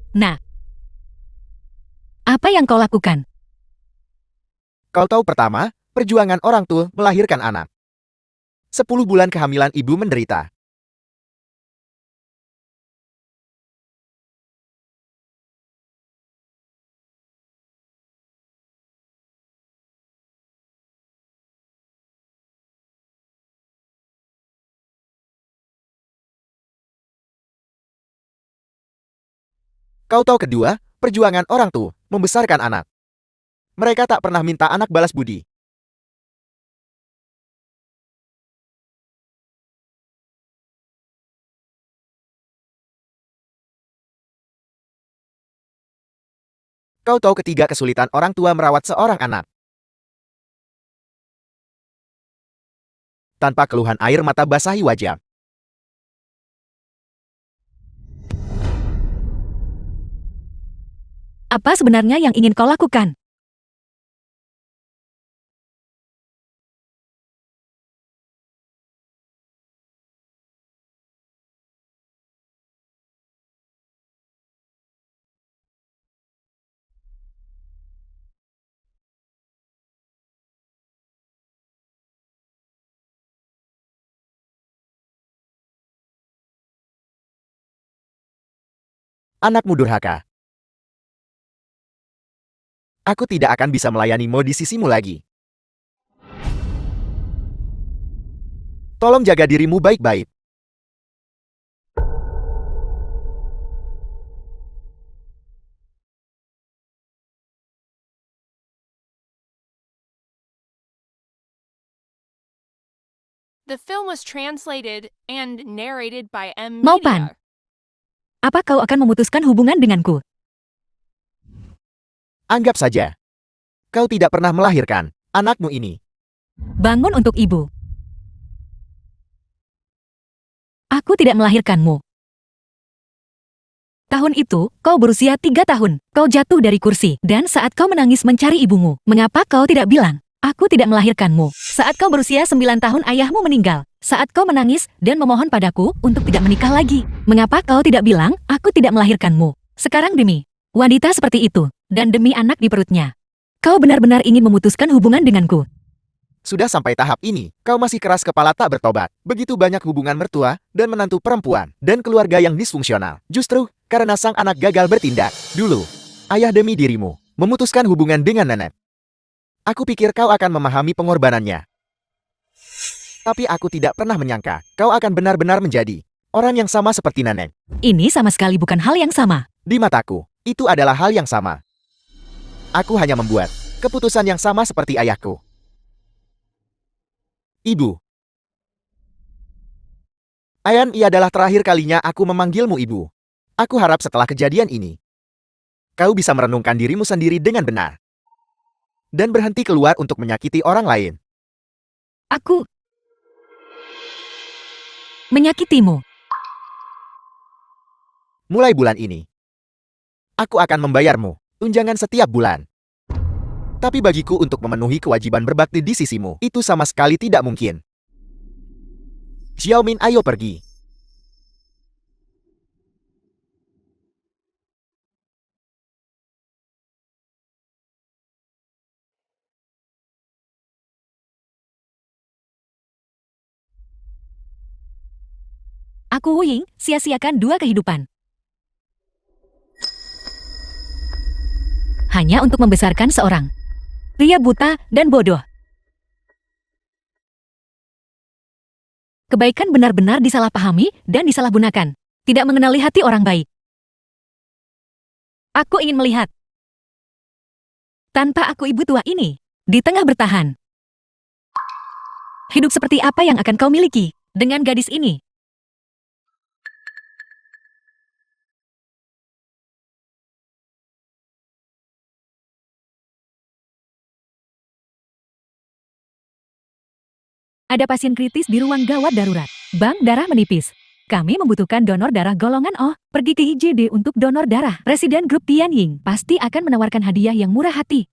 Nah, apa yang kau lakukan? Kau tahu pertama, perjuangan orang tua melahirkan anak. 10 bulan kehamilan ibu menderita. Kau tahu kedua, perjuangan orang tua membesarkan anak. Mereka tak pernah minta anak balas budi. Kau tahu ketiga kesulitan orang tua merawat seorang anak. Tanpa keluhan air mata basahi wajah. Apa sebenarnya yang ingin kau lakukan? Anakmu durhaka. Aku tidak akan bisa melayanimu di sisimu lagi. Tolong jaga dirimu baik-baik. The film was translated and narrated by M Maupan. Media. Apa kau akan memutuskan hubungan denganku? Anggap saja. Kau tidak pernah melahirkan anakmu ini. Bangun untuk ibu. Aku tidak melahirkanmu. Tahun itu, kau berusia 3 tahun. Kau jatuh dari kursi. Dan saat kau menangis mencari ibumu, mengapa kau tidak bilang, aku tidak melahirkanmu? Saat kau berusia 9 tahun ayahmu meninggal. Saat kau menangis dan memohon padaku untuk tidak menikah lagi. Mengapa kau tidak bilang, aku tidak melahirkanmu? Sekarang demi wanita seperti itu, dan demi anak di perutnya, kau benar-benar ingin memutuskan hubungan denganku. Sudah sampai tahap ini, kau masih keras kepala tak bertobat. Begitu banyak hubungan mertua dan menantu perempuan dan keluarga yang disfungsional. Justru, karena sang anak gagal bertindak. Dulu, ayah demi dirimu memutuskan hubungan dengan nenek. Aku pikir kau akan memahami pengorbanannya. Tapi aku tidak pernah menyangka kau akan benar-benar menjadi orang yang sama seperti nenek. Ini sama sekali bukan hal yang sama. Di mataku, itu adalah hal yang sama. Aku hanya membuat keputusan yang sama seperti ayahku. Ibu. Ayan, ia adalah terakhir kalinya aku memanggilmu ibu. Aku harap setelah kejadian ini, kau bisa merenungkan dirimu sendiri dengan benar. Dan berhenti keluar untuk menyakiti orang lain. Aku menyakitimu. Mulai bulan ini, aku akan membayarmu tunjangan setiap bulan. Tapi bagiku untuk memenuhi kewajiban berbakti di sisimu, itu sama sekali tidak mungkin. Xiaomin, ayo pergi. Aku Wu Ying, sia-siakan 2 kehidupan. Hanya untuk membesarkan seorang pria buta dan bodoh. Kebaikan benar-benar disalahpahami dan disalahgunakan. Tidak mengenali hati orang baik. Aku ingin melihat. Tanpa aku ibu tua ini, di tengah bertahan. Hidup seperti apa yang akan kau miliki dengan gadis ini? Ada pasien kritis di ruang gawat darurat. Bank darah menipis. Kami membutuhkan donor darah golongan O. Pergi ke IGD untuk donor darah. Presiden grup Tianying pasti akan menawarkan hadiah yang murah hati.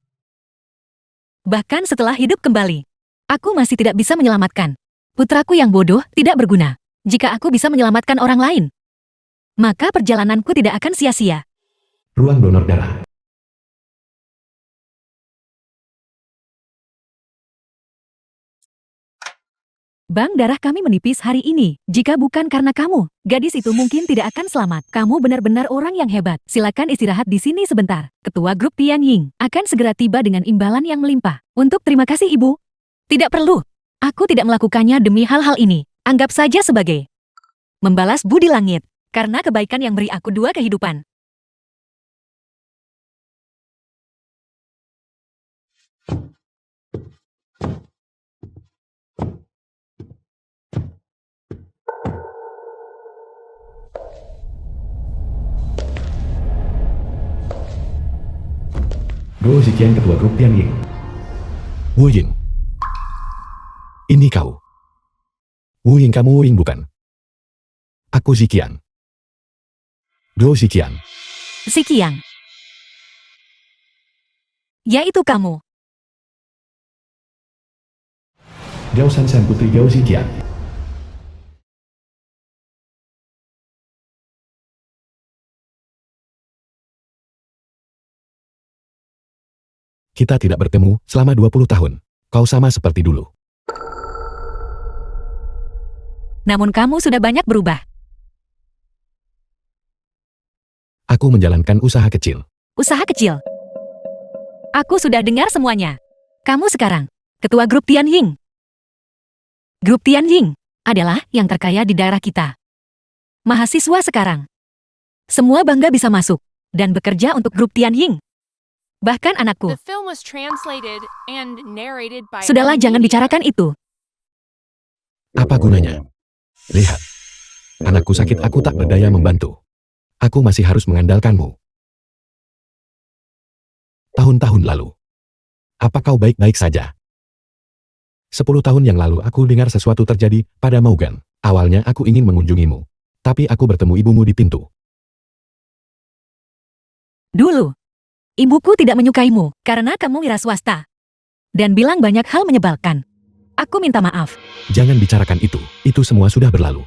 Bahkan setelah hidup kembali, aku masih tidak bisa menyelamatkan. Putraku yang bodoh tidak berguna. Jika aku bisa menyelamatkan orang lain, maka perjalananku tidak akan sia-sia. Ruang donor darah. Bank darah kami menipis hari ini. Jika bukan karena kamu, gadis itu mungkin tidak akan selamat. Kamu benar-benar orang yang hebat. Silakan istirahat di sini sebentar. Ketua grup Tianying akan segera tiba dengan imbalan yang melimpah. Untuk terima kasih ibu. Tidak perlu. Aku tidak melakukannya demi hal-hal ini. Anggap saja sebagai membalas budi langit. Karena kebaikan yang beri aku 2 kehidupan. Go Ziqian, ketua grup Tianying. Wu Ying. Ini kau. Wu Ying, kamu Wu Ying bukan? Aku Ziqian. Go Ziqian. Ziqian. Ya itu kamu. Gao Sansan, putri Gao Ziqian. Kita tidak bertemu selama 20 tahun. Kau sama seperti dulu. Namun kamu sudah banyak berubah. Aku menjalankan usaha kecil. Usaha kecil. Aku sudah dengar semuanya. Kamu sekarang ketua grup Tianying. Grup Tianying adalah yang terkaya di daerah kita. Mahasiswa sekarang. Semua bangga bisa masuk dan bekerja untuk grup Tianying. Bahkan anakku. The film was translated and narrated by Sudahlah, M jangan Media. bicarakan itu. Apa gunanya? Lihat. Anakku sakit, aku tak berdaya membantu. Aku masih harus mengandalkanmu. Tahun-tahun lalu. Apa kau baik-baik saja? 10 tahun yang lalu aku dengar sesuatu terjadi pada Maugan. Awalnya aku ingin mengunjungimu. Tapi aku bertemu ibumu di pintu. Dulu, ibuku tidak menyukaimu karena kamu wira swasta. Dan bilang banyak hal menyebalkan. Aku minta maaf. Jangan bicarakan itu. Itu semua sudah berlalu.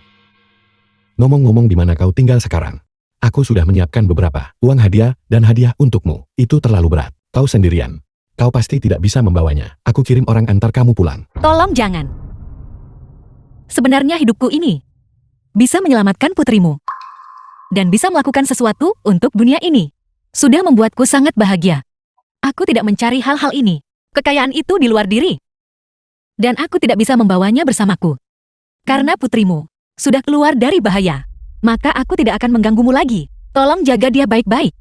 Ngomong-ngomong, di mana kau tinggal sekarang? Aku sudah menyiapkan beberapa uang hadiah dan hadiah untukmu. Itu terlalu berat. Kau sendirian. Kau pasti tidak bisa membawanya. Aku kirim orang antar kamu pulang. Tolong jangan. Sebenarnya hidupku ini bisa menyelamatkan putrimu. Dan bisa melakukan sesuatu untuk dunia ini. Sudah membuatku sangat bahagia. Aku tidak mencari hal-hal ini. Kekayaan itu di luar diri. Dan aku tidak bisa membawanya bersamaku. Karena putrimu sudah keluar dari bahaya. Maka aku tidak akan mengganggumu lagi. Tolong jaga dia baik-baik.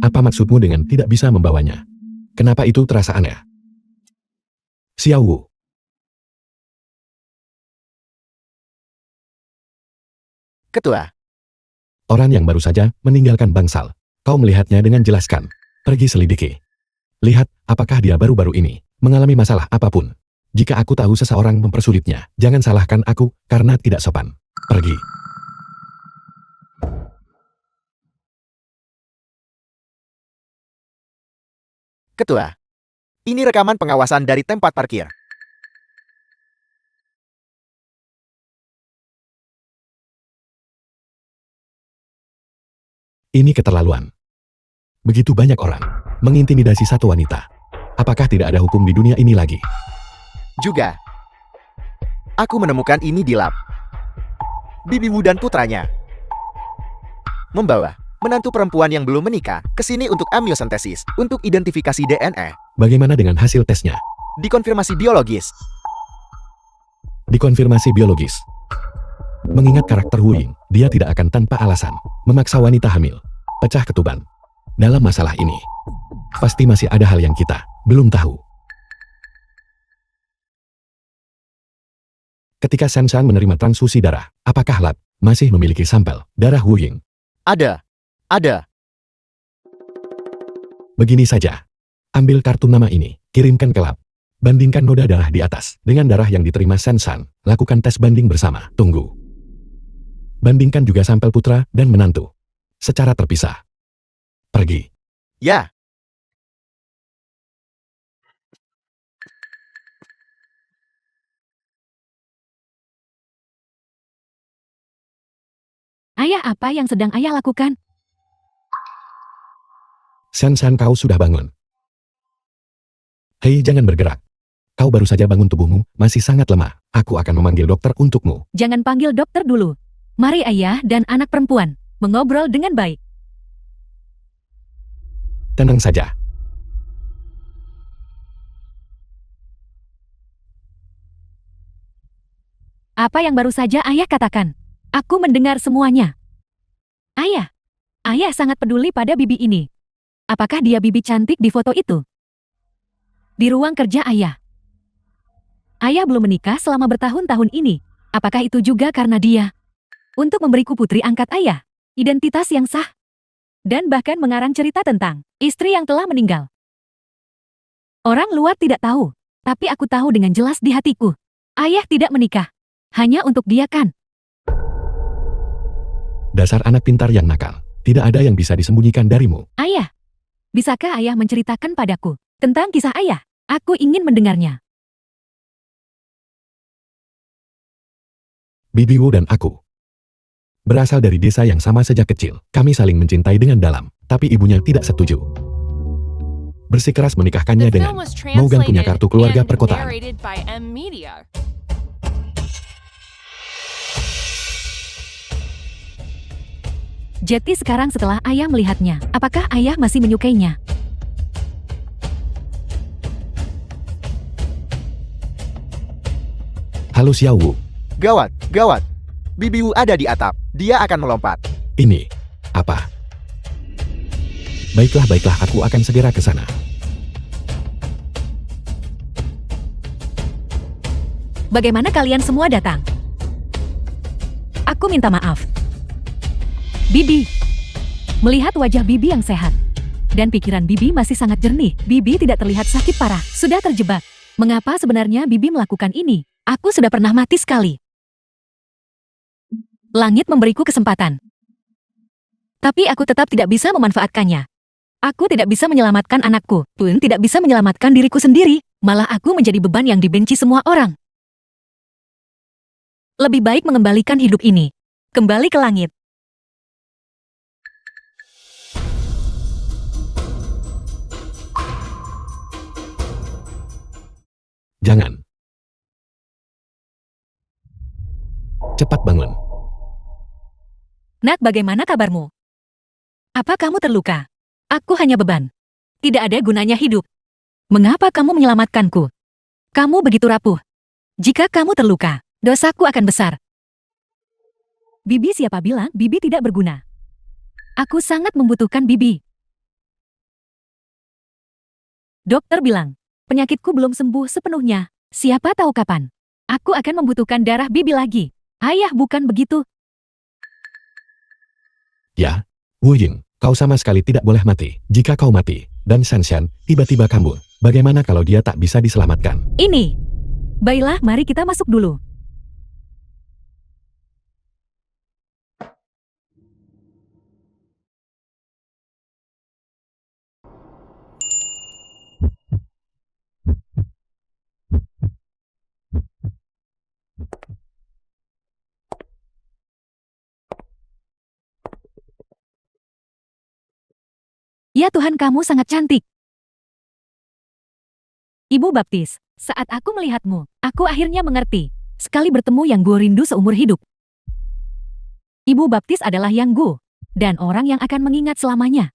Apa maksudmu dengan tidak bisa membawanya? Kenapa itu terasa aneh? Xiao Wu. Ketua, Orang yang baru saja meninggalkan bangsal. Kau melihatnya dengan jelaskan. Pergi selidiki. Lihat, apakah dia baru-baru ini mengalami masalah apapun. Jika aku tahu seseorang mempersulitnya, jangan salahkan aku karena tidak sopan. Pergi. Ketua. Ini rekaman pengawasan dari tempat parkir. Ini keterlaluan. Begitu banyak orang mengintimidasi satu wanita. Apakah tidak ada hukum di dunia ini lagi? Juga, aku menemukan ini di lab. Bibimu dan putranya membawa menantu perempuan yang belum menikah ke sini untuk amniosentesis, untuk identifikasi DNA. Bagaimana dengan hasil tesnya? Dikonfirmasi biologis. Dikonfirmasi biologis. Mengingat karakter Wu Ying, dia tidak akan tanpa alasan memaksa wanita hamil. Pecah ketuban. Dalam masalah ini, pasti masih ada hal yang kita belum tahu. Ketika Sansan menerima transfusi darah, apakah lab masih memiliki sampel darah Wu Ying? Ada. Begini saja. Ambil kartu nama ini, kirimkan ke lab. Bandingkan noda darah di atas dengan darah yang diterima Sansan. Lakukan tes banding bersama. Tunggu. Bandingkan juga sampel putra dan menantu. Secara terpisah. Pergi. Ya. Ayah, apa yang sedang ayah lakukan? San-san, kau sudah bangun. Hei, jangan bergerak. Kau baru saja bangun, tubuhmu masih sangat lemah. Aku akan memanggil dokter untukmu. Jangan panggil dokter dulu. Mari ayah dan anak perempuan mengobrol dengan baik. Tenang saja. Apa yang baru saja ayah katakan? Aku mendengar semuanya. Ayah sangat peduli pada bibi ini. Apakah dia bibi cantik di foto itu? Di ruang kerja ayah. Ayah belum menikah selama bertahun-tahun ini. Apakah itu juga karena dia? Untuk memberiku putri angkat ayah, identitas yang sah, dan bahkan mengarang cerita tentang istri yang telah meninggal. Orang luar tidak tahu, tapi aku tahu dengan jelas di hatiku. Ayah tidak menikah. Hanya untuk dia, kan? Dasar anak pintar yang nakal. Tidak ada yang bisa disembunyikan darimu. Ayah, bisakah ayah menceritakan padaku tentang kisah ayah? Aku ingin mendengarnya. Bibi Wu dan aku berasal dari desa yang sama sejak kecil. Kami saling mencintai dengan dalam, tapi ibunya tidak setuju. Bersikeras menikahkannya The dengan film was Morgan punya translated kartu keluarga and perkotaan. narrated by M Media. Jadi sekarang setelah ayah melihatnya, apakah ayah masih menyukainya? Halo Xiao Wu, Gawat, gawat. Bibi Wu ada di atap. Dia akan melompat. ini apa? Baiklah, aku akan segera ke sana. Bagaimana kalian semua datang? Aku minta maaf. Bibi. Melihat wajah Bibi yang sehat. Dan pikiran Bibi masih sangat jernih. Bibi tidak terlihat sakit parah. Sudah terjebak. Mengapa sebenarnya Bibi melakukan ini? Aku sudah pernah mati sekali. Langit memberiku kesempatan. Tapi aku tetap tidak bisa memanfaatkannya. Aku tidak bisa menyelamatkan anakku, pun tidak bisa menyelamatkan diriku sendiri. Malah aku menjadi beban yang dibenci semua orang. Lebih baik mengembalikan hidup ini. Kembali ke langit. Jangan. Cepat bangun. Nak, bagaimana kabarmu? Apa kamu terluka? Aku hanya beban. Tidak ada gunanya hidup. Mengapa kamu menyelamatkanku? Kamu begitu rapuh. Jika kamu terluka, dosaku akan besar. Bibi, siapa bilang Bibi tidak berguna? Aku sangat membutuhkan Bibi. Dokter bilang, penyakitku belum sembuh sepenuhnya. Siapa tahu kapan. Aku akan membutuhkan darah Bibi lagi. Ayah, bukan begitu. Ya, Wu Ying, kau sama sekali tidak boleh mati. Jika kau mati, dan Shanshan tiba-tiba kambuh, bagaimana kalau dia tak bisa diselamatkan? Ini. Baiklah, mari kita masuk dulu. Ya Tuhan, kamu sangat cantik. Ibu Baptis, saat aku melihatmu, aku akhirnya mengerti. Sekali bertemu Yang Gu rindu seumur hidup. Ibu Baptis adalah Yang Gu, dan orang yang akan mengingat selamanya.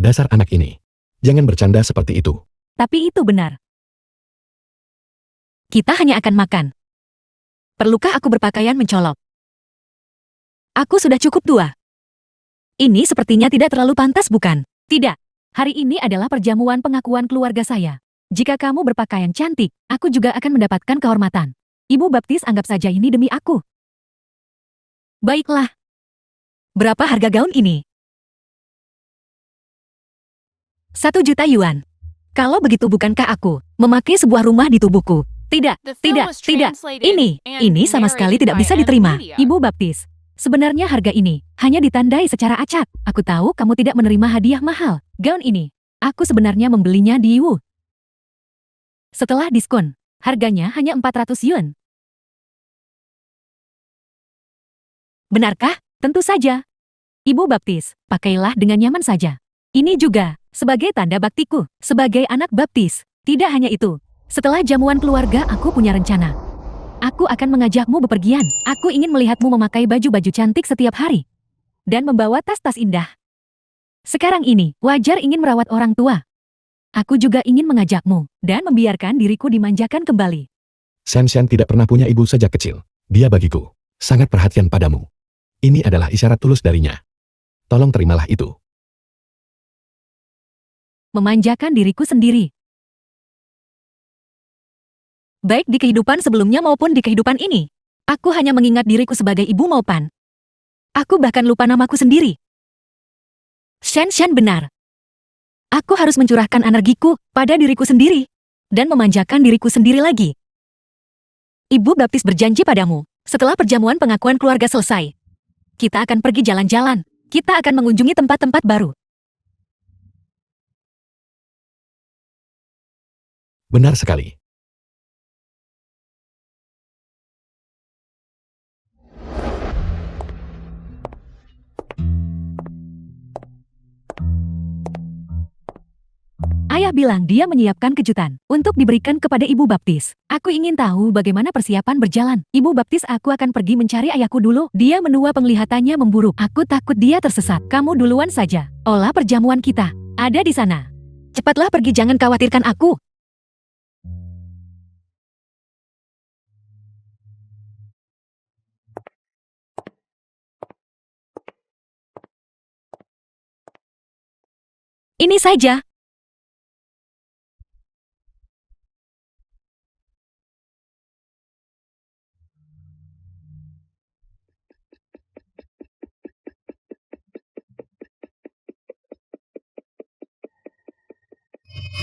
Dasar anak ini. Jangan bercanda seperti itu. Tapi itu benar. Kita hanya akan makan. Perlukah aku berpakaian mencolok? Aku sudah cukup tua. Ini sepertinya tidak terlalu pantas, bukan? Tidak. Hari ini adalah perjamuan pengakuan keluarga saya. Jika kamu berpakaian cantik, aku juga akan mendapatkan kehormatan. Ibu Baptis, anggap saja ini demi aku. Baiklah. Berapa harga gaun ini? 1.000.000 yuan. Kalau begitu, bukankah aku memakai sebuah rumah di tubuhku? Tidak, The film tidak, was tidak. translated and Ini sama sekali narrated tidak by bisa M diterima. Media. Ibu Baptis, sebenarnya harga ini hanya ditandai secara acak. Aku tahu kamu tidak menerima hadiah mahal. Gaun ini, aku sebenarnya membelinya di Yiwu. Setelah diskon, harganya hanya 400 yuan. Benarkah? Tentu saja. Ibu baptis, pakailah dengan nyaman saja. Ini juga, sebagai tanda baktiku, sebagai anak baptis. Tidak hanya itu, setelah jamuan keluarga aku punya rencana. Aku akan mengajakmu bepergian. Aku ingin melihatmu memakai baju-baju cantik setiap hari. Dan membawa tas-tas indah. Sekarang ini, wajar ingin merawat orang tua. Aku juga ingin mengajakmu, dan membiarkan diriku dimanjakan kembali. Shen tidak pernah punya ibu sejak kecil. Dia bagiku sangat perhatian padamu. Ini adalah isyarat tulus darinya. Tolong terimalah itu. Memanjakan diriku sendiri. Baik di kehidupan sebelumnya maupun di kehidupan ini. Aku hanya mengingat diriku sebagai ibu Maupan. Aku bahkan lupa namaku sendiri. Shen benar. Aku harus mencurahkan energiku pada diriku sendiri. Dan memanjakan diriku sendiri lagi. Ibu baptis berjanji padamu, setelah perjamuan pengakuan keluarga selesai, kita akan pergi jalan-jalan. Kita akan mengunjungi tempat-tempat baru. Benar sekali. Ayah bilang dia menyiapkan kejutan untuk diberikan kepada ibu baptis. Aku ingin tahu bagaimana persiapan berjalan. Ibu baptis aku akan pergi mencari ayahku dulu. Dia menua penglihatannya memburuk. Aku takut dia tersesat. Kamu duluan saja. Olah perjamuan kita ada di sana. Cepatlah pergi, jangan khawatirkan aku. Ini saja.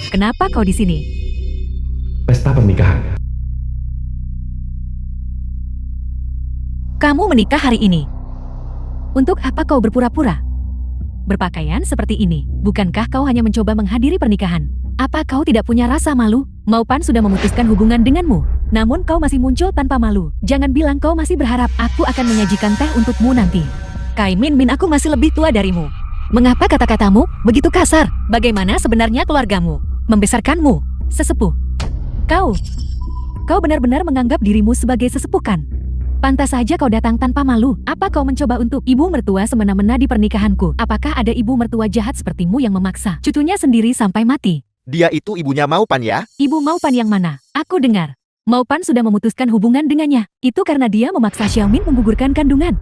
Kenapa kau di sini? Pesta pernikahan. Kamu menikah hari ini. Untuk apa kau berpura-pura? Berpakaian seperti ini, bukankah kau hanya mencoba menghadiri pernikahan? Apa kau tidak punya rasa malu? Maupan sudah memutuskan hubungan denganmu. Namun kau masih muncul tanpa malu. Jangan bilang kau masih berharap aku akan menyajikan teh untukmu nanti. Kai Min, aku masih lebih tua darimu. Mengapa kata-katamu begitu kasar? Bagaimana sebenarnya keluargamu membesarkanmu, sesepuh? Kau benar-benar menganggap dirimu sebagai sesepuh kan? Pantas saja kau datang tanpa malu. Apa kau mencoba untuk ibu mertua semena-mena di pernikahanku? Apakah ada ibu mertua jahat sepertimu yang memaksa cucunya sendiri sampai mati? Dia itu ibunya Maupan ya? Ibu Maupan yang mana? Aku dengar Maupan sudah memutuskan hubungan dengannya. Itu karena dia memaksa Xiaomin menggugurkan kandungan.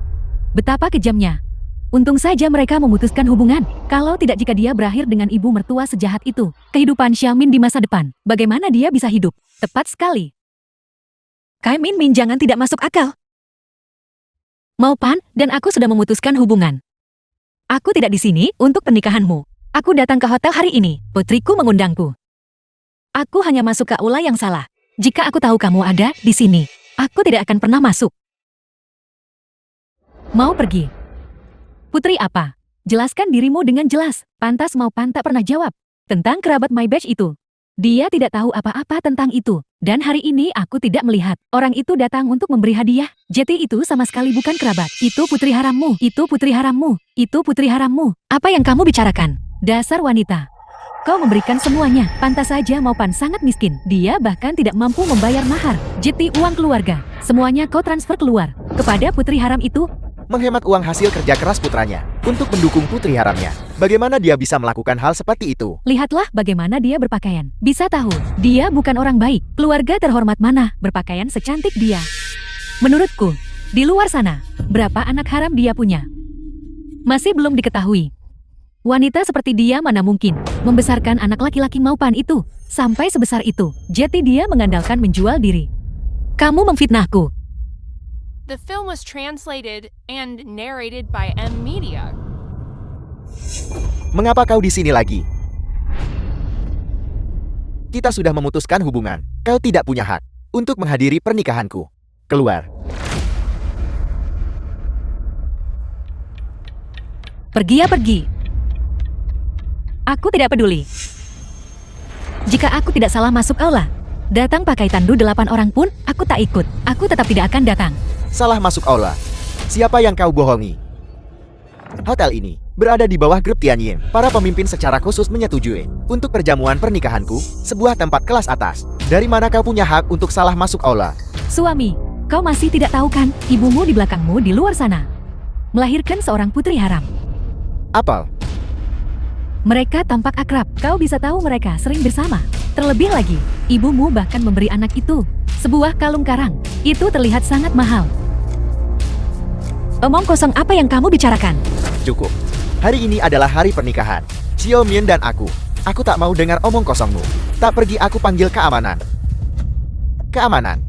Betapa kejamnya. Untung saja mereka memutuskan hubungan. Kalau tidak, jika dia berakhir dengan ibu mertua sejahat itu, kehidupan Xiaomin di masa depan, bagaimana dia bisa hidup? Tepat sekali. Kai Min, jangan tidak masuk akal. Maupan dan aku sudah memutuskan hubungan. Aku tidak di sini untuk pernikahanmu. Aku datang ke hotel hari ini. Putriku mengundangku. Aku hanya masuk ke aula yang salah. Jika aku tahu kamu ada di sini, aku tidak akan pernah masuk. Mau pergi? Putri apa? Jelaskan dirimu dengan jelas. Pantas Maupan tak pernah jawab tentang kerabat my batch itu. Dia tidak tahu apa-apa tentang itu. Dan hari ini aku tidak melihat orang itu datang untuk memberi hadiah. Jeti itu sama sekali bukan kerabat. Itu putri harammu. Itu putri harammu. Itu putri harammu. Apa yang kamu bicarakan? Dasar wanita. Kau memberikan semuanya. Pantas saja Maupan sangat miskin. Dia bahkan tidak mampu membayar mahar. Jeti, uang keluarga. Semuanya kau transfer keluar kepada putri haram itu. Menghemat uang hasil kerja keras putranya untuk mendukung putri haramnya. Bagaimana dia bisa melakukan hal seperti itu? Lihatlah bagaimana dia berpakaian. Bisa tahu, dia bukan orang baik. Keluarga terhormat mana berpakaian secantik dia? Menurutku, di luar sana, berapa anak haram dia punya? Masih belum diketahui. Wanita seperti dia mana mungkin membesarkan anak laki-laki Maupan itu sampai sebesar itu. Jadi dia mengandalkan menjual diri. Kamu memfitnahku. The film was translated and narrated by M Media. Mengapa kau di sini lagi? Kita sudah memutuskan hubungan. Kau tidak punya hak untuk menghadiri pernikahanku. Keluar. Pergi ya pergi. Aku tidak peduli. Jika aku tidak salah masuk aula, datang pakai tandu 8 orang pun, aku tak ikut. Aku tetap tidak akan datang. Salah masuk aula. Siapa yang kau bohongi? Hotel ini berada di bawah grup Tianyin. Para pemimpin secara khusus menyetujui untuk perjamuan pernikahanku, sebuah tempat kelas atas. Dari mana kau punya hak untuk salah masuk aula? Suami, kau masih tidak tahu kan? Ibumu di belakangmu di luar sana. Melahirkan seorang putri haram. Apel, Mereka tampak akrab. Kau bisa tahu mereka sering bersama. Terlebih lagi, ibumu bahkan memberi anak itu sebuah kalung karang. Itu terlihat sangat mahal. Omong kosong apa yang kamu bicarakan? cukup. Hari ini adalah hari pernikahan. Xiaomian dan aku. Aku tak mau dengar omong kosongmu. Tak pergi aku panggil keamanan. Keamanan.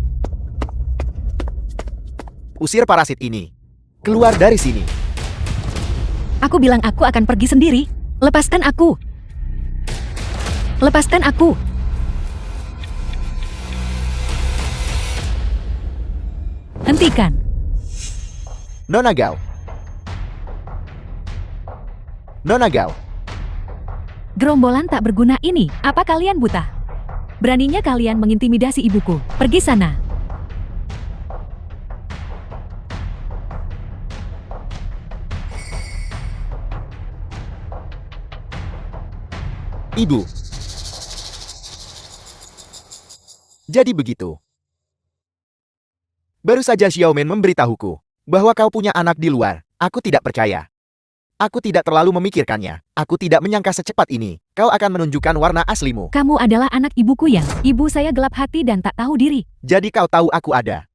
Usir parasit ini. Keluar dari sini. Aku bilang aku akan pergi sendiri. Lepaskan aku. Lepaskan aku. Hentikan. Nona Gao. Nona Gao. Gerombolan tak berguna ini, apa kalian buta? Beraninya kalian mengintimidasi ibuku. Pergi sana. Ibu. Jadi begitu. Baru saja Xiaomen memberitahuku bahwa kau punya anak di luar. Aku tidak percaya. Aku tidak terlalu memikirkannya. Aku tidak menyangka secepat ini kau akan menunjukkan warna aslimu. Kamu adalah anak ibuku yang ibu saya gelap hati dan tak tahu diri. Jadi kau tahu aku ada.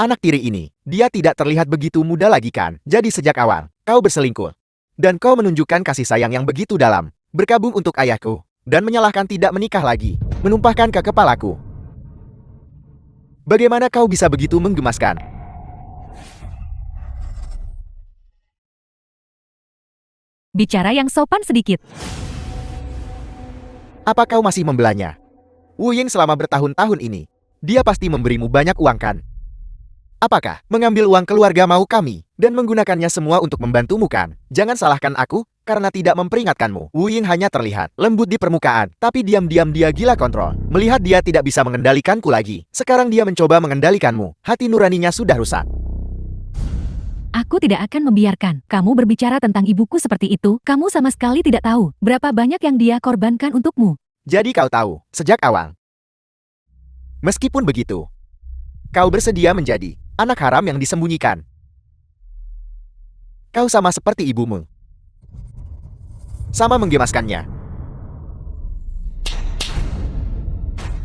Anak tiri ini, dia tidak terlihat begitu muda lagi kan? Jadi sejak awal, kau berselingkuh. Dan kau menunjukkan kasih sayang yang begitu dalam. Berkabung untuk ayahku. Dan menyalahkan tidak menikah lagi. Menumpahkan ke kepalaku. Bagaimana kau bisa begitu menggemaskan? Bicara yang sopan sedikit. Apa kau masih membelanya? Wu Ying selama bertahun-tahun ini, dia pasti memberimu banyak uang kan? Apakah mengambil uang keluarga mau kami dan menggunakannya semua untuk membantumu kan? Jangan salahkan aku karena tidak memperingatkanmu. Wu Ying hanya terlihat lembut di permukaan, tapi diam-diam dia gila kontrol. Melihat dia tidak bisa mengendalikanku lagi. Sekarang dia mencoba mengendalikanmu. Hati nuraninya sudah rusak. Aku tidak akan membiarkan kamu berbicara tentang ibuku seperti itu. Kamu sama sekali tidak tahu berapa banyak yang dia korbankan untukmu. Jadi kau tahu, sejak awal. Meskipun begitu, kau bersedia menjadi anak haram yang disembunyikan. Kau sama seperti ibumu. Sama menggemaskannya.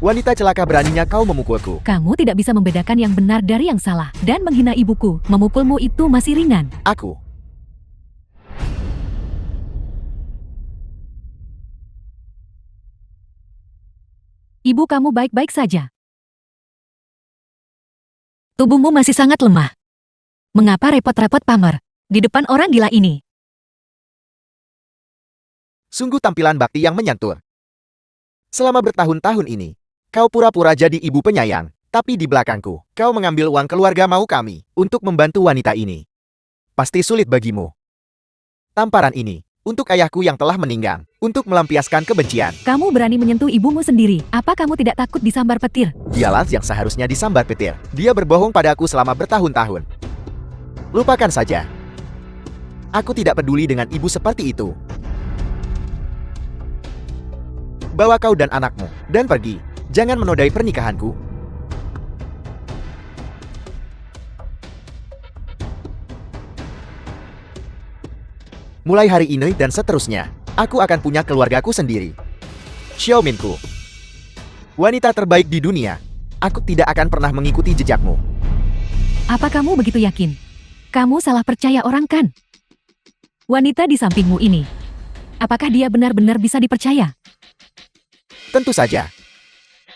Wanita celaka beraninya kau memukulku. Kamu tidak bisa membedakan yang benar dari yang salah. Dan menghina ibuku, memukulmu itu masih ringan. Aku. Ibu kamu baik-baik saja. Tubuhmu masih sangat lemah. Mengapa repot-repot pamer di depan orang gila ini? Sungguh tampilan bakti yang menyentuh. Selama bertahun-tahun ini, kau pura-pura jadi ibu penyayang, tapi di belakangku, kau mengambil uang keluarga mau kami untuk membantu wanita ini. Pasti sulit bagimu. Tamparan ini untuk ayahku yang telah meninggal, untuk melampiaskan kebencian. Kamu berani menyentuh ibumu sendiri. Apa kamu tidak takut disambar petir? Dialah yang seharusnya disambar petir. Dia berbohong padaku selama bertahun-tahun. Lupakan saja. Aku tidak peduli dengan ibu seperti itu. Bawa kau dan anakmu, dan pergi. Jangan menodai pernikahanku. Mulai hari ini dan seterusnya, aku akan punya keluargaku sendiri. Xiaominku. Wanita terbaik di dunia. Aku tidak akan pernah mengikuti jejakmu. Apa kamu begitu yakin? Kamu salah percaya orang kan? Wanita di sampingmu ini. Apakah dia benar-benar bisa dipercaya? Tentu saja.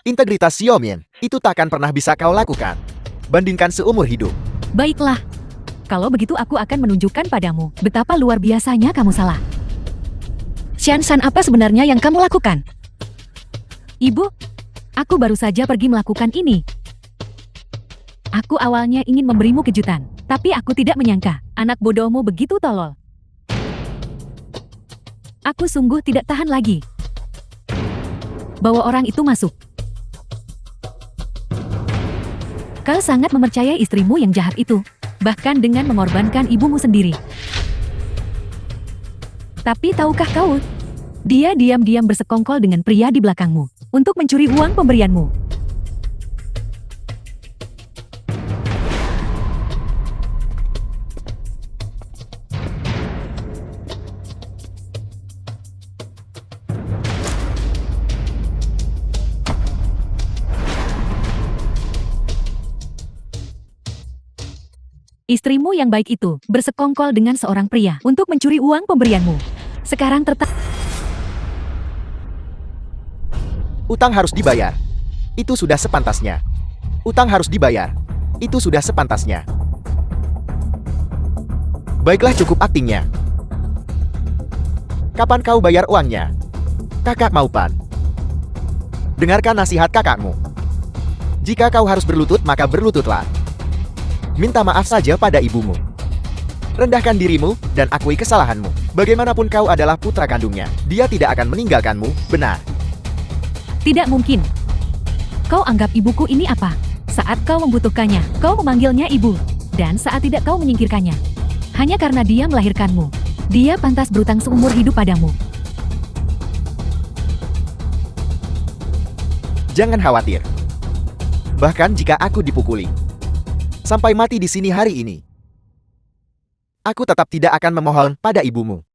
Integritas Xiaomian itu takkan pernah bisa kau lakukan. Bandingkan seumur hidup. Baiklah. Kalau begitu aku akan menunjukkan padamu betapa luar biasanya kamu salah. Xianshan, apa sebenarnya yang kamu lakukan? Ibu, aku baru saja pergi melakukan ini. Aku awalnya ingin memberimu kejutan, tapi aku tidak menyangka anak bodohmu begitu tolol. Aku sungguh tidak tahan lagi. Bawa orang itu masuk. Kau sangat mempercayai istrimu yang jahat itu, bahkan dengan mengorbankan ibumu sendiri. Tapi tahukah kau, dia diam-diam bersekongkol dengan pria di belakangmu untuk mencuri uang pemberianmu. Istrimu yang baik itu bersekongkol dengan seorang pria untuk mencuri uang pemberianmu. Sekarang Utang harus dibayar. Itu sudah sepantasnya. Utang harus dibayar. Itu sudah sepantasnya. Baiklah, cukup aktingnya. Kapan kau bayar uangnya? Kakak Maupan. Dengarkan nasihat kakakmu. Jika kau harus berlutut, maka berlututlah. Minta maaf saja pada ibumu. Rendahkan dirimu dan akui kesalahanmu. Bagaimanapun kau adalah putra kandungnya. Dia tidak akan meninggalkanmu, benar. tidak mungkin. Kau anggap ibuku ini apa? Saat kau membutuhkannya, kau memanggilnya ibu. Dan saat tidak kau menyingkirkannya. Hanya karena dia melahirkanmu. Dia pantas berutang seumur hidup padamu. Jangan khawatir. Bahkan jika aku dipukuli, sampai mati di sini hari ini, aku tetap tidak akan memohon pada ibumu.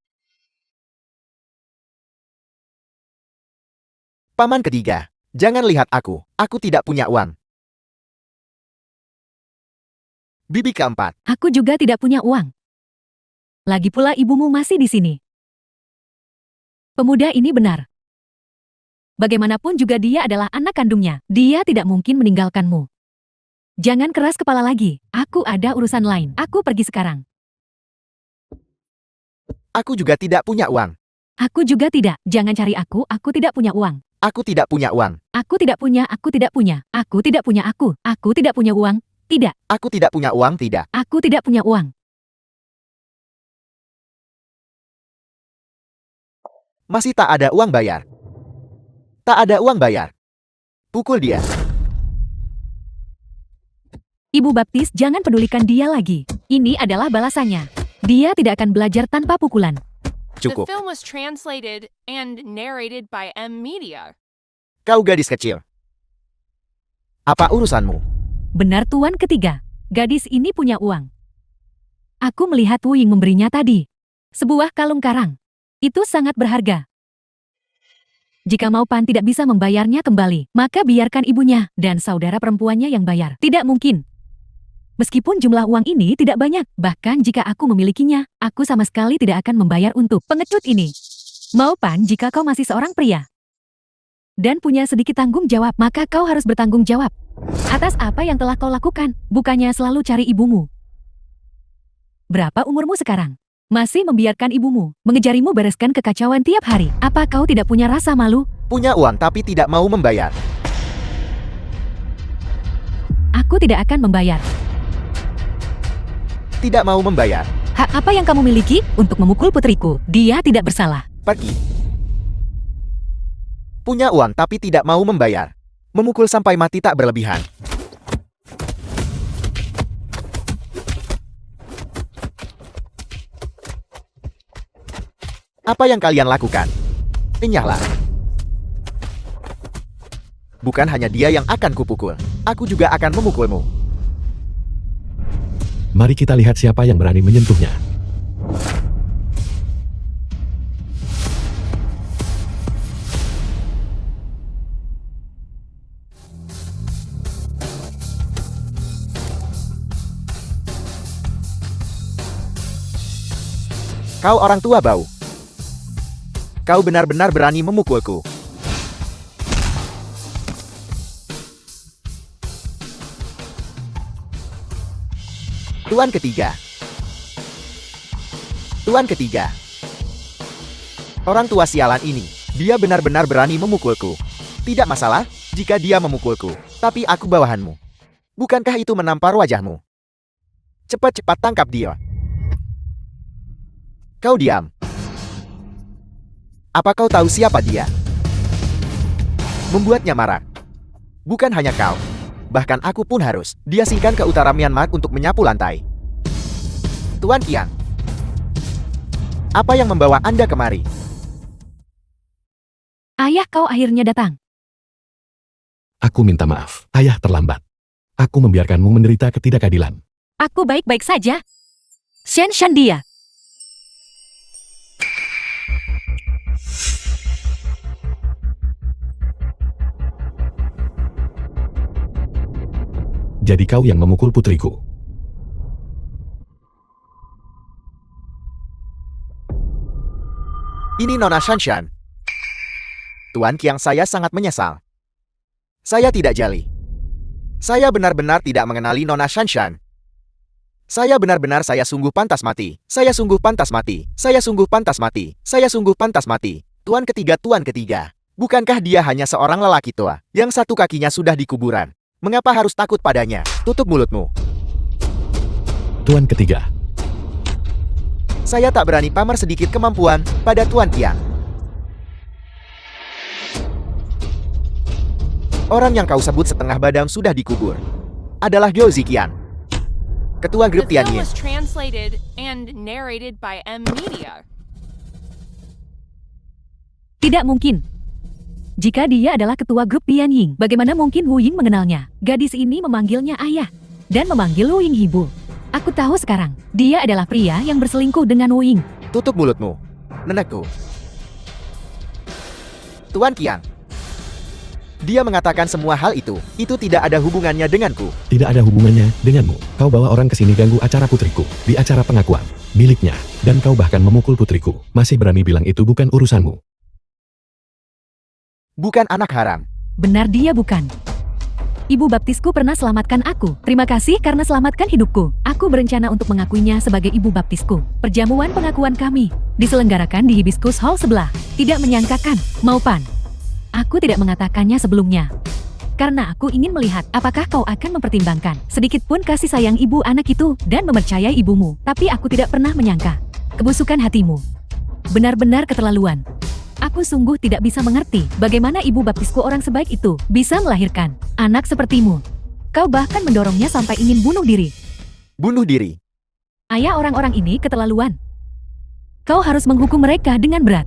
Paman ketiga, jangan lihat aku tidak punya uang. Bibi keempat, Aku juga tidak punya uang. Lagi pula ibumu masih di sini. Pemuda ini benar. Bagaimanapun juga dia adalah anak kandungnya. Dia tidak mungkin meninggalkanmu. Jangan keras kepala lagi. Aku ada urusan lain. Aku pergi sekarang. aku juga tidak punya uang. Aku juga tidak. Jangan cari aku. Aku tidak punya uang. Aku tidak punya uang. Aku tidak punya. Aku tidak punya. Aku tidak punya aku. Aku tidak punya uang. Tidak. Aku tidak punya uang, tidak. Aku tidak punya uang. Masih tak ada uang bayar. Tak ada uang bayar. Pukul dia. Ibu baptis, jangan pedulikan dia lagi. Ini adalah balasannya. Dia tidak akan belajar tanpa pukulan. Cukup. The film was translated and narrated by M Media. Kau gadis kecil. Apa urusanmu? Benar tuan ketiga. Gadis ini punya uang. Aku melihat Wu Ying memberinya tadi. Sebuah kalung karang. Itu sangat berharga. Jika Maupan tidak bisa membayarnya kembali, maka biarkan ibunya dan saudara perempuannya yang bayar. Tidak mungkin. Meskipun jumlah uang ini tidak banyak, bahkan jika aku memilikinya, aku sama sekali tidak akan membayar untuk pengecut ini. Maupan, jika kau masih seorang pria dan punya sedikit tanggung jawab, maka kau harus bertanggung jawab atas apa yang telah kau lakukan, bukannya selalu cari ibumu. Berapa umurmu sekarang? Masih membiarkan ibumu mengejarimu bereskan kekacauan tiap hari. Apa kau tidak punya rasa malu? Punya uang tapi tidak mau membayar. Aku tidak akan membayar. Tidak mau membayar. Hak apa yang kamu miliki untuk memukul putriku? Dia tidak bersalah. Pergi. Punya uang tapi tidak mau membayar. Memukul sampai mati tak berlebihan. Apa yang kalian lakukan? Enyahlah. Bukan hanya dia yang akan kupukul. Aku juga akan memukulmu. Mari kita lihat siapa yang berani menyentuhnya. Kau orang tua bau. Kau benar-benar berani memukulku. Tuan ketiga. Tuan ketiga. Orang tua sialan ini, dia benar-benar berani memukulku. Tidak masalah jika dia memukulku, tapi aku bawahanmu. Bukankah itu menampar wajahmu? Cepat-cepat tangkap dia. Kau diam. Apa kau tahu siapa dia? Membuatnya marah. Bukan hanya kau. bahkan aku pun harus diasingkan ke utara Myanmar untuk menyapu lantai. Tuan Qiang, apa yang membawa Anda kemari? Ayah, kau akhirnya datang. Aku minta maaf, ayah terlambat. Aku membiarkanmu menderita ketidakadilan. Aku baik-baik saja. Shen Shandia. Jadi kau yang memukul putriku. Ini Nona Shanshan. Tuan Qiang, saya sangat menyesal. Saya tidak jali. Saya benar-benar tidak mengenali Nona Shanshan. Saya sungguh pantas mati. Saya sungguh pantas mati. Saya sungguh pantas mati. Saya sungguh pantas mati. Tuan ketiga. Bukankah dia hanya seorang lelaki tua, yang satu kakinya sudah di kuburan? Mengapa harus takut padanya? Tutup mulutmu. Tuan ketiga. Saya tak berani pamer sedikit kemampuan pada Tuan Qiang. Orang yang kau sebut setengah badan sudah dikubur adalah Gyo Ziqian, ketua The grup film Tianyin. was translated and narrated by M Media. Tidak mungkin. Jika dia adalah ketua grup Tianying, bagaimana mungkin Wu Ying mengenalnya? Gadis ini memanggilnya ayah dan memanggil Wu Ying ibu. Aku tahu sekarang, dia adalah pria yang berselingkuh dengan Wu Ying. Tutup mulutmu, nenekku. Tuan Qiang, dia mengatakan semua hal itu tidak ada hubungannya denganku. Tidak ada hubungannya denganmu. Kau bawa orang ke sini ganggu acara putriku, di acara pengakuan miliknya, dan kau bahkan memukul putriku. Masih berani bilang itu bukan urusanmu. Bukan anak haram. Benar, dia bukan. Ibu baptisku pernah selamatkan aku. Terima kasih karena selamatkan hidupku. Aku berencana untuk mengakuinya sebagai ibu baptisku. Perjamuan pengakuan kami diselenggarakan di Hibiscus Hall sebelah. Tidak menyangkakan, Maupan. Aku tidak mengatakannya sebelumnya. Karena aku ingin melihat apakah kau akan mempertimbangkan sedikit pun kasih sayang ibu anak itu dan mempercayai ibumu. Tapi aku tidak pernah menyangka kebusukan hatimu. Benar-benar keterlaluan. Aku sungguh tidak bisa mengerti bagaimana ibu baptisku orang sebaik itu bisa melahirkan anak sepertimu. Kau bahkan mendorongnya sampai ingin bunuh diri. Bunuh diri. Ayah, orang-orang ini keterlaluan. Kau harus menghukum mereka dengan berat.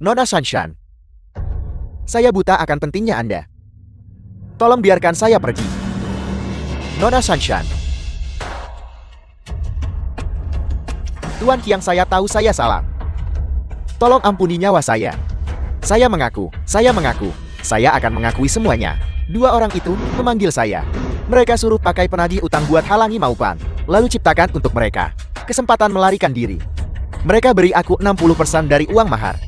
Nona Shanshan, saya buta akan pentingnya Anda. Tolong biarkan saya pergi. Nona Shanshan. Tuan Qiang, saya tahu saya salah. Tolong ampuni nyawa saya. Saya mengaku. Saya akan mengakui semuanya. Dua orang itu memanggil saya. Mereka suruh pakai penagih utang buat halangi Maupan. Lalu ciptakan untuk mereka kesempatan melarikan diri. Mereka beri aku 60% dari uang mahar.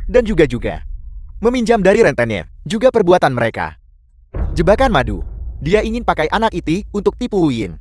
Dan juga meminjam dari rentenir. Juga perbuatan mereka. Jebakan madu. Dia ingin pakai anak itu untuk tipu Wu Yin.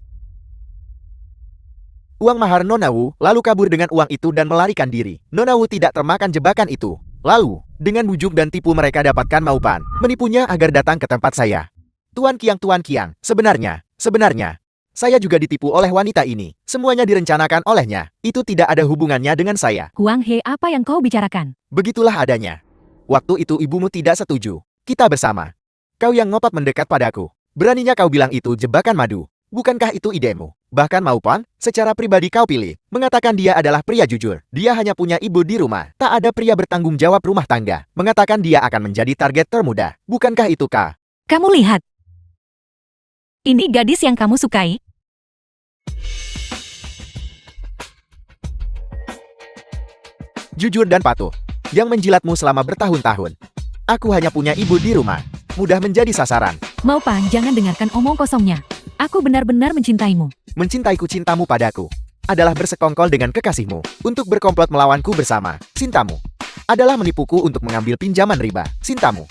Uang mahar Nona Wu, lalu kabur dengan uang itu dan melarikan diri. Nona Wu tidak termakan jebakan itu. Lalu, dengan bujuk dan tipu mereka dapatkan Maupan, menipunya agar datang ke tempat saya. Tuan Qiang, sebenarnya, saya juga ditipu oleh wanita ini. Semuanya direncanakan olehnya. Itu tidak ada hubungannya dengan saya. Huang He, apa yang kau bicarakan? Begitulah adanya. Waktu itu ibumu tidak setuju. Kita bersama. Kau yang ngotot mendekat padaku. Beraninya kau bilang itu jebakan madu. Bukankah itu idemu? Bahkan Maupan, secara pribadi kau pilih, mengatakan dia adalah pria jujur. Dia hanya punya ibu di rumah. Tak ada pria bertanggung jawab rumah tangga. Mengatakan dia akan menjadi target termuda. Bukankah itu kau? Kamu lihat. Ini gadis yang kamu sukai. Jujur dan patuh. Yang menjilatmu selama bertahun-tahun. Aku hanya punya ibu di rumah. Mudah menjadi sasaran. Maupan, jangan dengarkan omong kosongnya. Aku benar-benar mencintaimu. Mencintaiku, cintamu padaku adalah bersekongkol dengan kekasihmu untuk berkomplot melawanku bersama. Cintamu adalah menipuku untuk mengambil pinjaman riba. Cintamu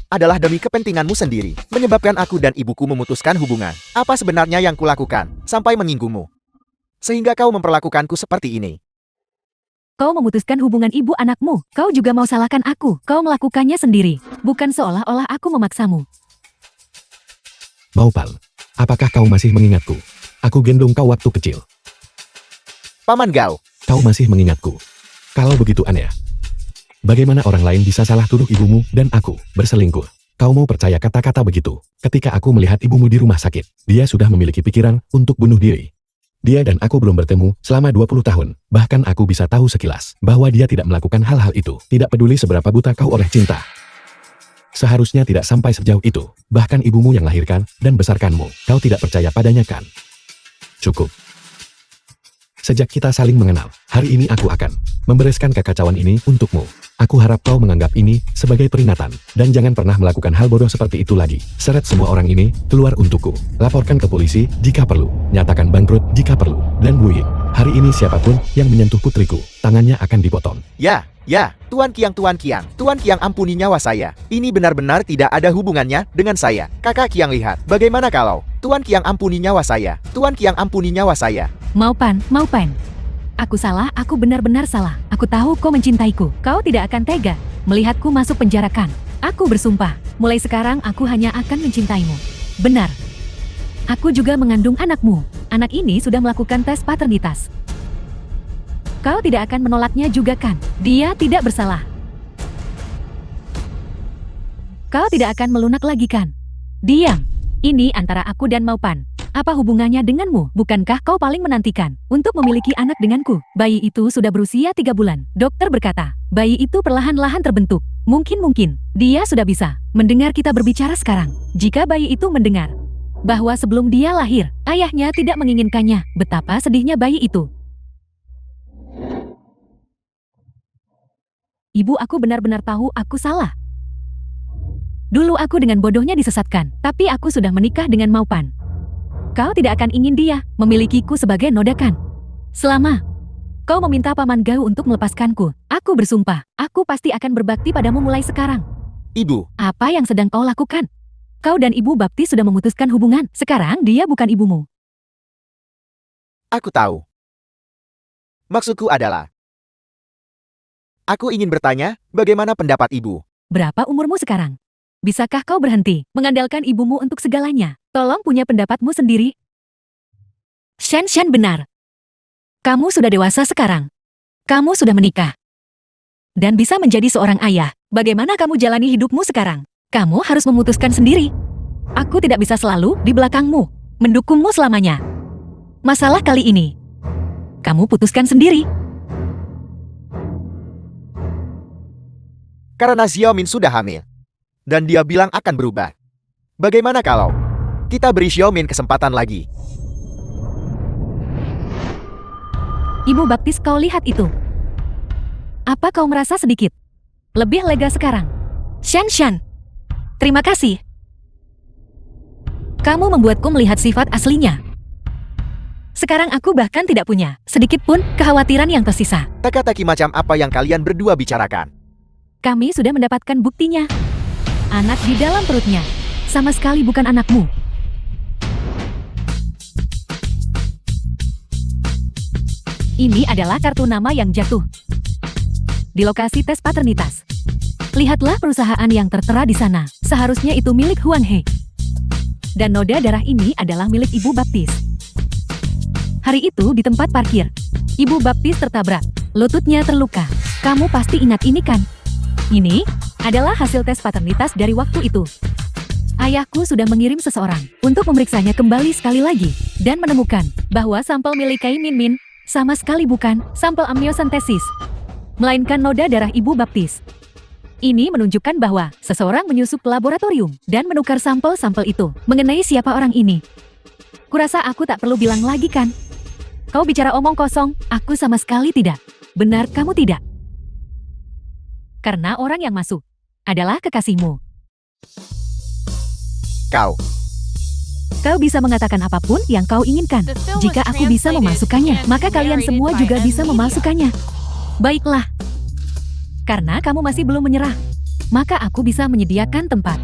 adalah demi kepentinganmu sendiri, menyebabkan aku dan ibuku memutuskan hubungan. Apa sebenarnya yang kulakukan sampai menyinggungmu? Sehingga kau memperlakukanku seperti ini. Kau memutuskan hubungan ibu anakmu. Kau juga mau salahkan aku. Kau melakukannya sendiri. Bukan seolah-olah aku memaksamu. Maupan, apakah kau masih mengingatku? Aku gendong kau waktu kecil. Paman Gao, kau masih mengingatku. Kalau begitu aneh, bagaimana orang lain bisa salah tuduh ibumu dan aku berselingkuh? Kau mau percaya kata-kata begitu? Ketika aku melihat ibumu di rumah sakit, dia sudah memiliki pikiran untuk bunuh diri. Dia dan aku belum bertemu selama 20 tahun. Bahkan aku bisa tahu sekilas bahwa dia tidak melakukan hal-hal itu. Tidak peduli seberapa buta kau oleh cinta. Seharusnya tidak sampai sejauh itu. Bahkan ibumu yang lahirkan dan besarkanmu, kau tidak percaya padanya kan? Cukup. Sejak kita saling mengenal, hari ini aku akan membereskan kekacauan ini untukmu. Aku harap kau menganggap ini sebagai peringatan, dan jangan pernah melakukan hal bodoh seperti itu lagi. Seret semua orang ini keluar untukku. Laporkan ke polisi jika perlu. Nyatakan bangkrut jika perlu. Dan Wu Ying, hari ini siapapun yang menyentuh putriku, tangannya akan dipotong. Ya, Tuan Qiang, Tuan Qiang ampuni nyawa saya. Ini benar-benar tidak ada hubungannya dengan saya. Kakak Qiang lihat, bagaimana kalau Tuan Qiang ampuni nyawa saya? Tuan Qiang ampuni nyawa saya. Mau Pan. Aku salah, aku benar-benar salah. Aku tahu kau mencintaiku. Kau tidak akan tega melihatku masuk penjara kan? Aku bersumpah, mulai sekarang aku hanya akan mencintaimu. Benar. Aku juga mengandung anakmu. Anak ini sudah melakukan tes paternitas. Kau tidak akan menolaknya juga kan? Dia tidak bersalah. Kau tidak akan melunak lagi kan? Diam. Ini antara aku dan Maupan. Apa hubungannya denganmu? Bukankah kau paling menantikan untuk memiliki anak denganku? Bayi itu sudah berusia 3 bulan. Dokter berkata, bayi itu perlahan-lahan terbentuk. Mungkin dia sudah bisa mendengar kita berbicara sekarang. Jika bayi itu mendengar bahwa sebelum dia lahir, ayahnya tidak menginginkannya, betapa sedihnya bayi itu. Ibu, aku benar-benar tahu aku salah. Dulu aku dengan bodohnya disesatkan, tapi aku sudah menikah dengan Maupan. Kau tidak akan ingin dia memilikiku sebagai nodakan. Selama kau meminta Paman Gao untuk melepaskanku, aku bersumpah, aku pasti akan berbakti padamu mulai sekarang. Ibu, Apa yang sedang kau lakukan? Kau dan Ibu Bapti sudah memutuskan hubungan. Sekarang dia bukan ibumu. aku tahu. Maksudku adalah, aku ingin bertanya, bagaimana pendapat ibu? Berapa umurmu sekarang? Bisakah kau berhenti mengandalkan ibumu untuk segalanya? Tolong punya pendapatmu sendiri. Shen benar. Kamu sudah dewasa sekarang. Kamu sudah menikah. Dan bisa menjadi seorang ayah. Bagaimana kamu jalani hidupmu sekarang? Kamu harus memutuskan sendiri. Aku tidak bisa selalu di belakangmu, mendukungmu selamanya. Masalah kali ini, kamu putuskan sendiri. Karena Xiaomin sudah hamil. Dan dia bilang akan berubah. Bagaimana kalau kita beri Xiaomin kesempatan lagi? Ibu Baptis, kau lihat itu. Apa kau merasa sedikit lebih lega sekarang? Shen, terima kasih. Kamu membuatku melihat sifat aslinya. Sekarang aku bahkan tidak punya sedikit pun kekhawatiran yang tersisa. Teka-teki macam apa yang kalian berdua bicarakan? Kami sudah mendapatkan buktinya. Anak di dalam perutnya sama sekali bukan anakmu. Ini adalah kartu nama yang jatuh di lokasi tes paternitas. Lihatlah perusahaan yang tertera di sana. Seharusnya itu milik Huang He. Dan noda darah ini adalah milik Ibu Baptis. Hari itu di tempat parkir, Ibu Baptis tertabrak. Lututnya terluka. Kamu pasti ingat ini kan? Ini adalah hasil tes paternitas dari waktu itu. Ayahku sudah mengirim seseorang untuk memeriksanya kembali sekali lagi dan menemukan bahwa sampel milik Kai Min sama sekali bukan sampel amniocentesis, melainkan noda darah Ibu Baptis. Ini menunjukkan bahwa seseorang menyusup ke laboratorium dan menukar sampel-sampel itu. Mengenai siapa orang ini, kurasa aku tak perlu bilang lagi kan? Kau bicara omong kosong, aku sama sekali tidak. Benar, kamu tidak. Karena orang yang masuk adalah kekasihmu. Kau bisa mengatakan apapun yang kau inginkan. Jika aku bisa memasukkannya, maka kalian semua juga bisa memasukkannya. Baiklah. Karena kamu masih belum menyerah, maka aku bisa menyediakan tempat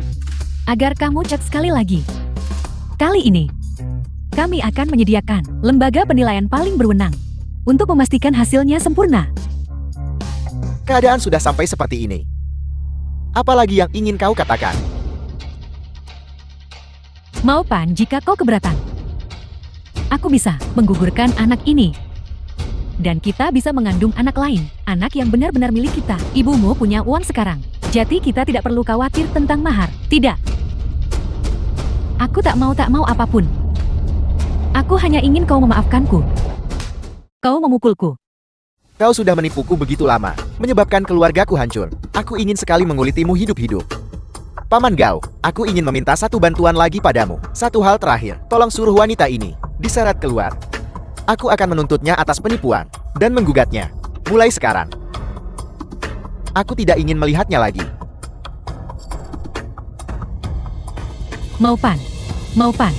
agar kamu cek sekali lagi. Kali ini, kami akan menyediakan lembaga penilaian paling berwenang untuk memastikan hasilnya sempurna. Keadaan sudah sampai seperti ini. Apalagi yang ingin kau katakan? Mau Pan, jika kau keberatan, aku bisa menggugurkan anak ini. Dan kita bisa mengandung anak lain, anak yang benar-benar milik kita. Ibumu punya uang sekarang. Jadi kita tidak perlu khawatir tentang mahar. Tidak. Aku tak mau apapun. Aku hanya ingin kau memaafkanku. Kau memukulku. Kau sudah menipuku begitu lama, menyebabkan keluargaku hancur. Aku ingin sekali mengulitimu hidup-hidup. Paman Gao, aku ingin meminta satu bantuan lagi padamu. Satu hal terakhir, tolong suruh wanita ini diseret keluar. Aku akan menuntutnya atas penipuan dan menggugatnya. Mulai sekarang. Aku tidak ingin melihatnya lagi. Mau pan.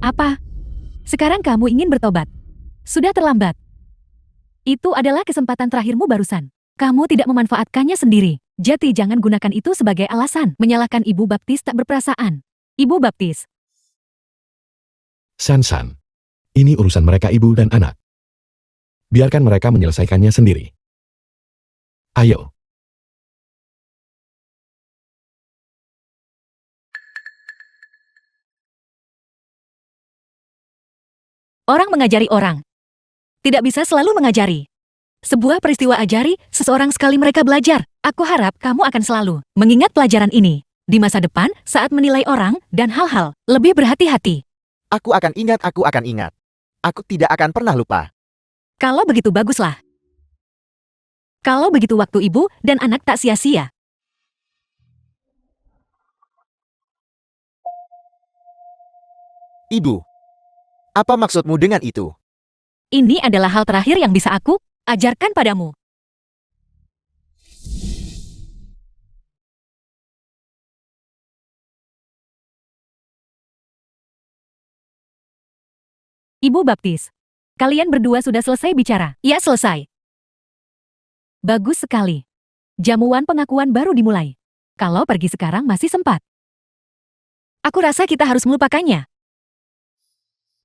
Apa? Sekarang kamu ingin bertobat? Sudah terlambat. Itu adalah kesempatan terakhirmu barusan. Kamu tidak memanfaatkannya sendiri. Jadi jangan gunakan itu sebagai alasan menyalahkan Ibu Baptis tak berperasaan. Ibu Baptis. San, ini urusan mereka ibu dan anak. Biarkan mereka menyelesaikannya sendiri. Ayo. Orang mengajari orang. Tidak bisa selalu mengajari. Sebuah peristiwa ajari, seseorang sekali mereka belajar. Aku harap kamu akan selalu mengingat pelajaran ini. Di masa depan, saat menilai orang dan hal-hal, lebih berhati-hati. Aku akan ingat. Aku tidak akan pernah lupa. Kalau begitu baguslah. Kalau begitu waktu ibu dan anak tak sia-sia. Ibu, apa maksudmu dengan itu? Ini adalah hal terakhir yang bisa aku ajarkan padamu. Ibu Baptis, kalian berdua sudah selesai bicara? Ya, selesai. Bagus sekali. Jamuan pengakuan baru dimulai. Kalau pergi sekarang masih sempat. Aku rasa kita harus melupakannya.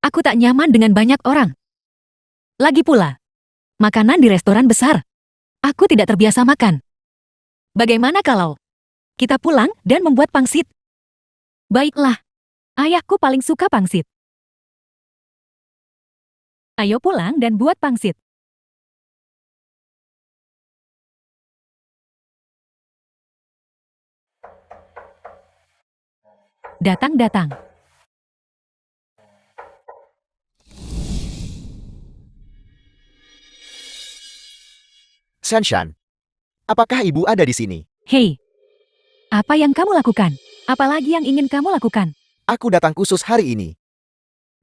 Aku tak nyaman dengan banyak orang. Lagi pula, makanan di restoran besar. Aku tidak terbiasa makan. Bagaimana kalau kita pulang dan membuat pangsit? Baiklah, ayahku paling suka pangsit. Ayo pulang dan buat pangsit. Datang. Shanshan, apakah ibu ada di sini? Hei, apa yang kamu lakukan? Apalagi yang ingin kamu lakukan? Aku datang khusus hari ini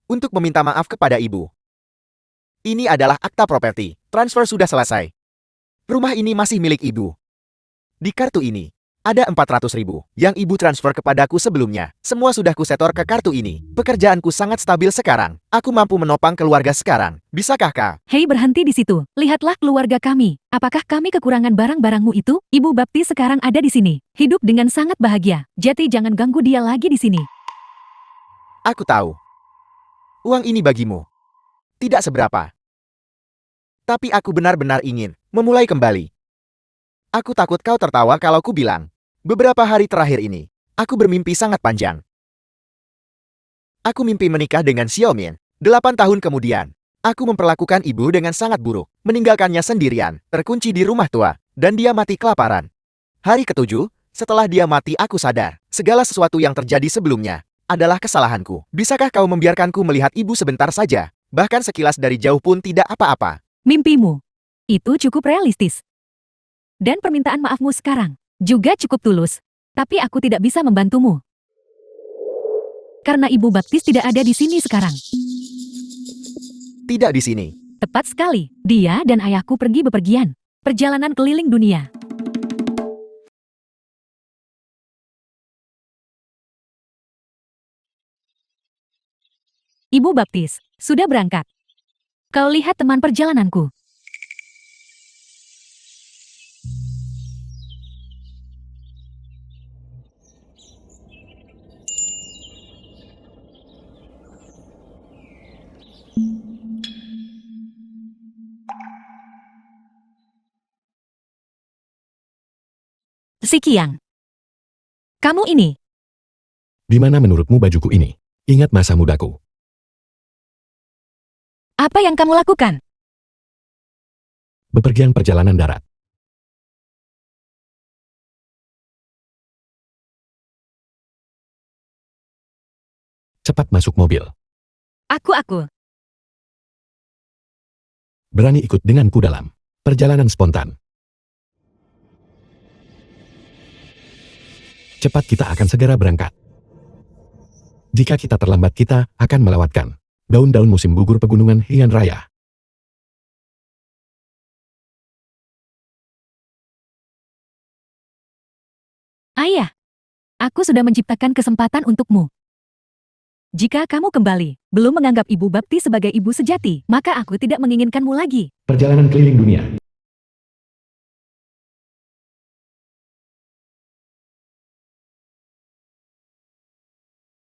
untuk meminta maaf kepada ibu. Ini adalah akta properti. Transfer sudah selesai. Rumah ini masih milik ibu. Di kartu ini, ada 400.000 yang ibu transfer kepadaku sebelumnya. Semua sudah kusetor ke kartu ini. Pekerjaanku sangat stabil sekarang. Aku mampu menopang keluarga sekarang. Bisakah, Kak? Hei, berhenti di situ. Lihatlah keluarga kami. Apakah kami kekurangan barang-barangmu itu? Ibu Baptis sekarang ada di sini. Hidup dengan sangat bahagia. Jadi jangan ganggu dia lagi di sini. Aku tahu. Uang ini bagimu. Tidak seberapa. Tapi aku benar-benar ingin memulai kembali. Aku takut kau tertawa kalau ku bilang, beberapa hari terakhir ini, aku bermimpi sangat panjang. Aku mimpi menikah dengan Xiaomin. 8 tahun kemudian, aku memperlakukan ibu dengan sangat buruk, meninggalkannya sendirian, terkunci di rumah tua, dan dia mati kelaparan. Hari ketujuh, setelah dia mati aku sadar, segala sesuatu yang terjadi sebelumnya adalah kesalahanku. Bisakah kau membiarkanku melihat ibu sebentar saja, bahkan sekilas dari jauh pun tidak apa-apa? Mimpimu itu cukup realistis. Dan permintaan maafmu sekarang juga cukup tulus. Tapi aku tidak bisa membantumu. Karena Ibu Baptis tidak ada di sini sekarang. Tidak di sini. Tepat sekali. Dia dan ayahku pergi bepergian. Perjalanan keliling dunia. Ibu Baptis sudah berangkat. Kau lihat teman perjalananku. Si Qiang. Kamu ini, Di mana menurutmu bajuku ini? Ingat masa mudaku. apa yang kamu lakukan? Bepergian perjalanan darat. Cepat masuk mobil. Aku. Berani ikut denganku dalam perjalanan spontan. Cepat, kita akan segera berangkat. Jika kita terlambat, kita akan melewatkan daun-daun musim gugur pegunungan Heian Raya. Ayah, aku sudah menciptakan kesempatan untukmu. Jika kamu kembali, belum menganggap ibu Bapti sebagai ibu sejati, maka aku tidak menginginkanmu lagi. Perjalanan keliling dunia.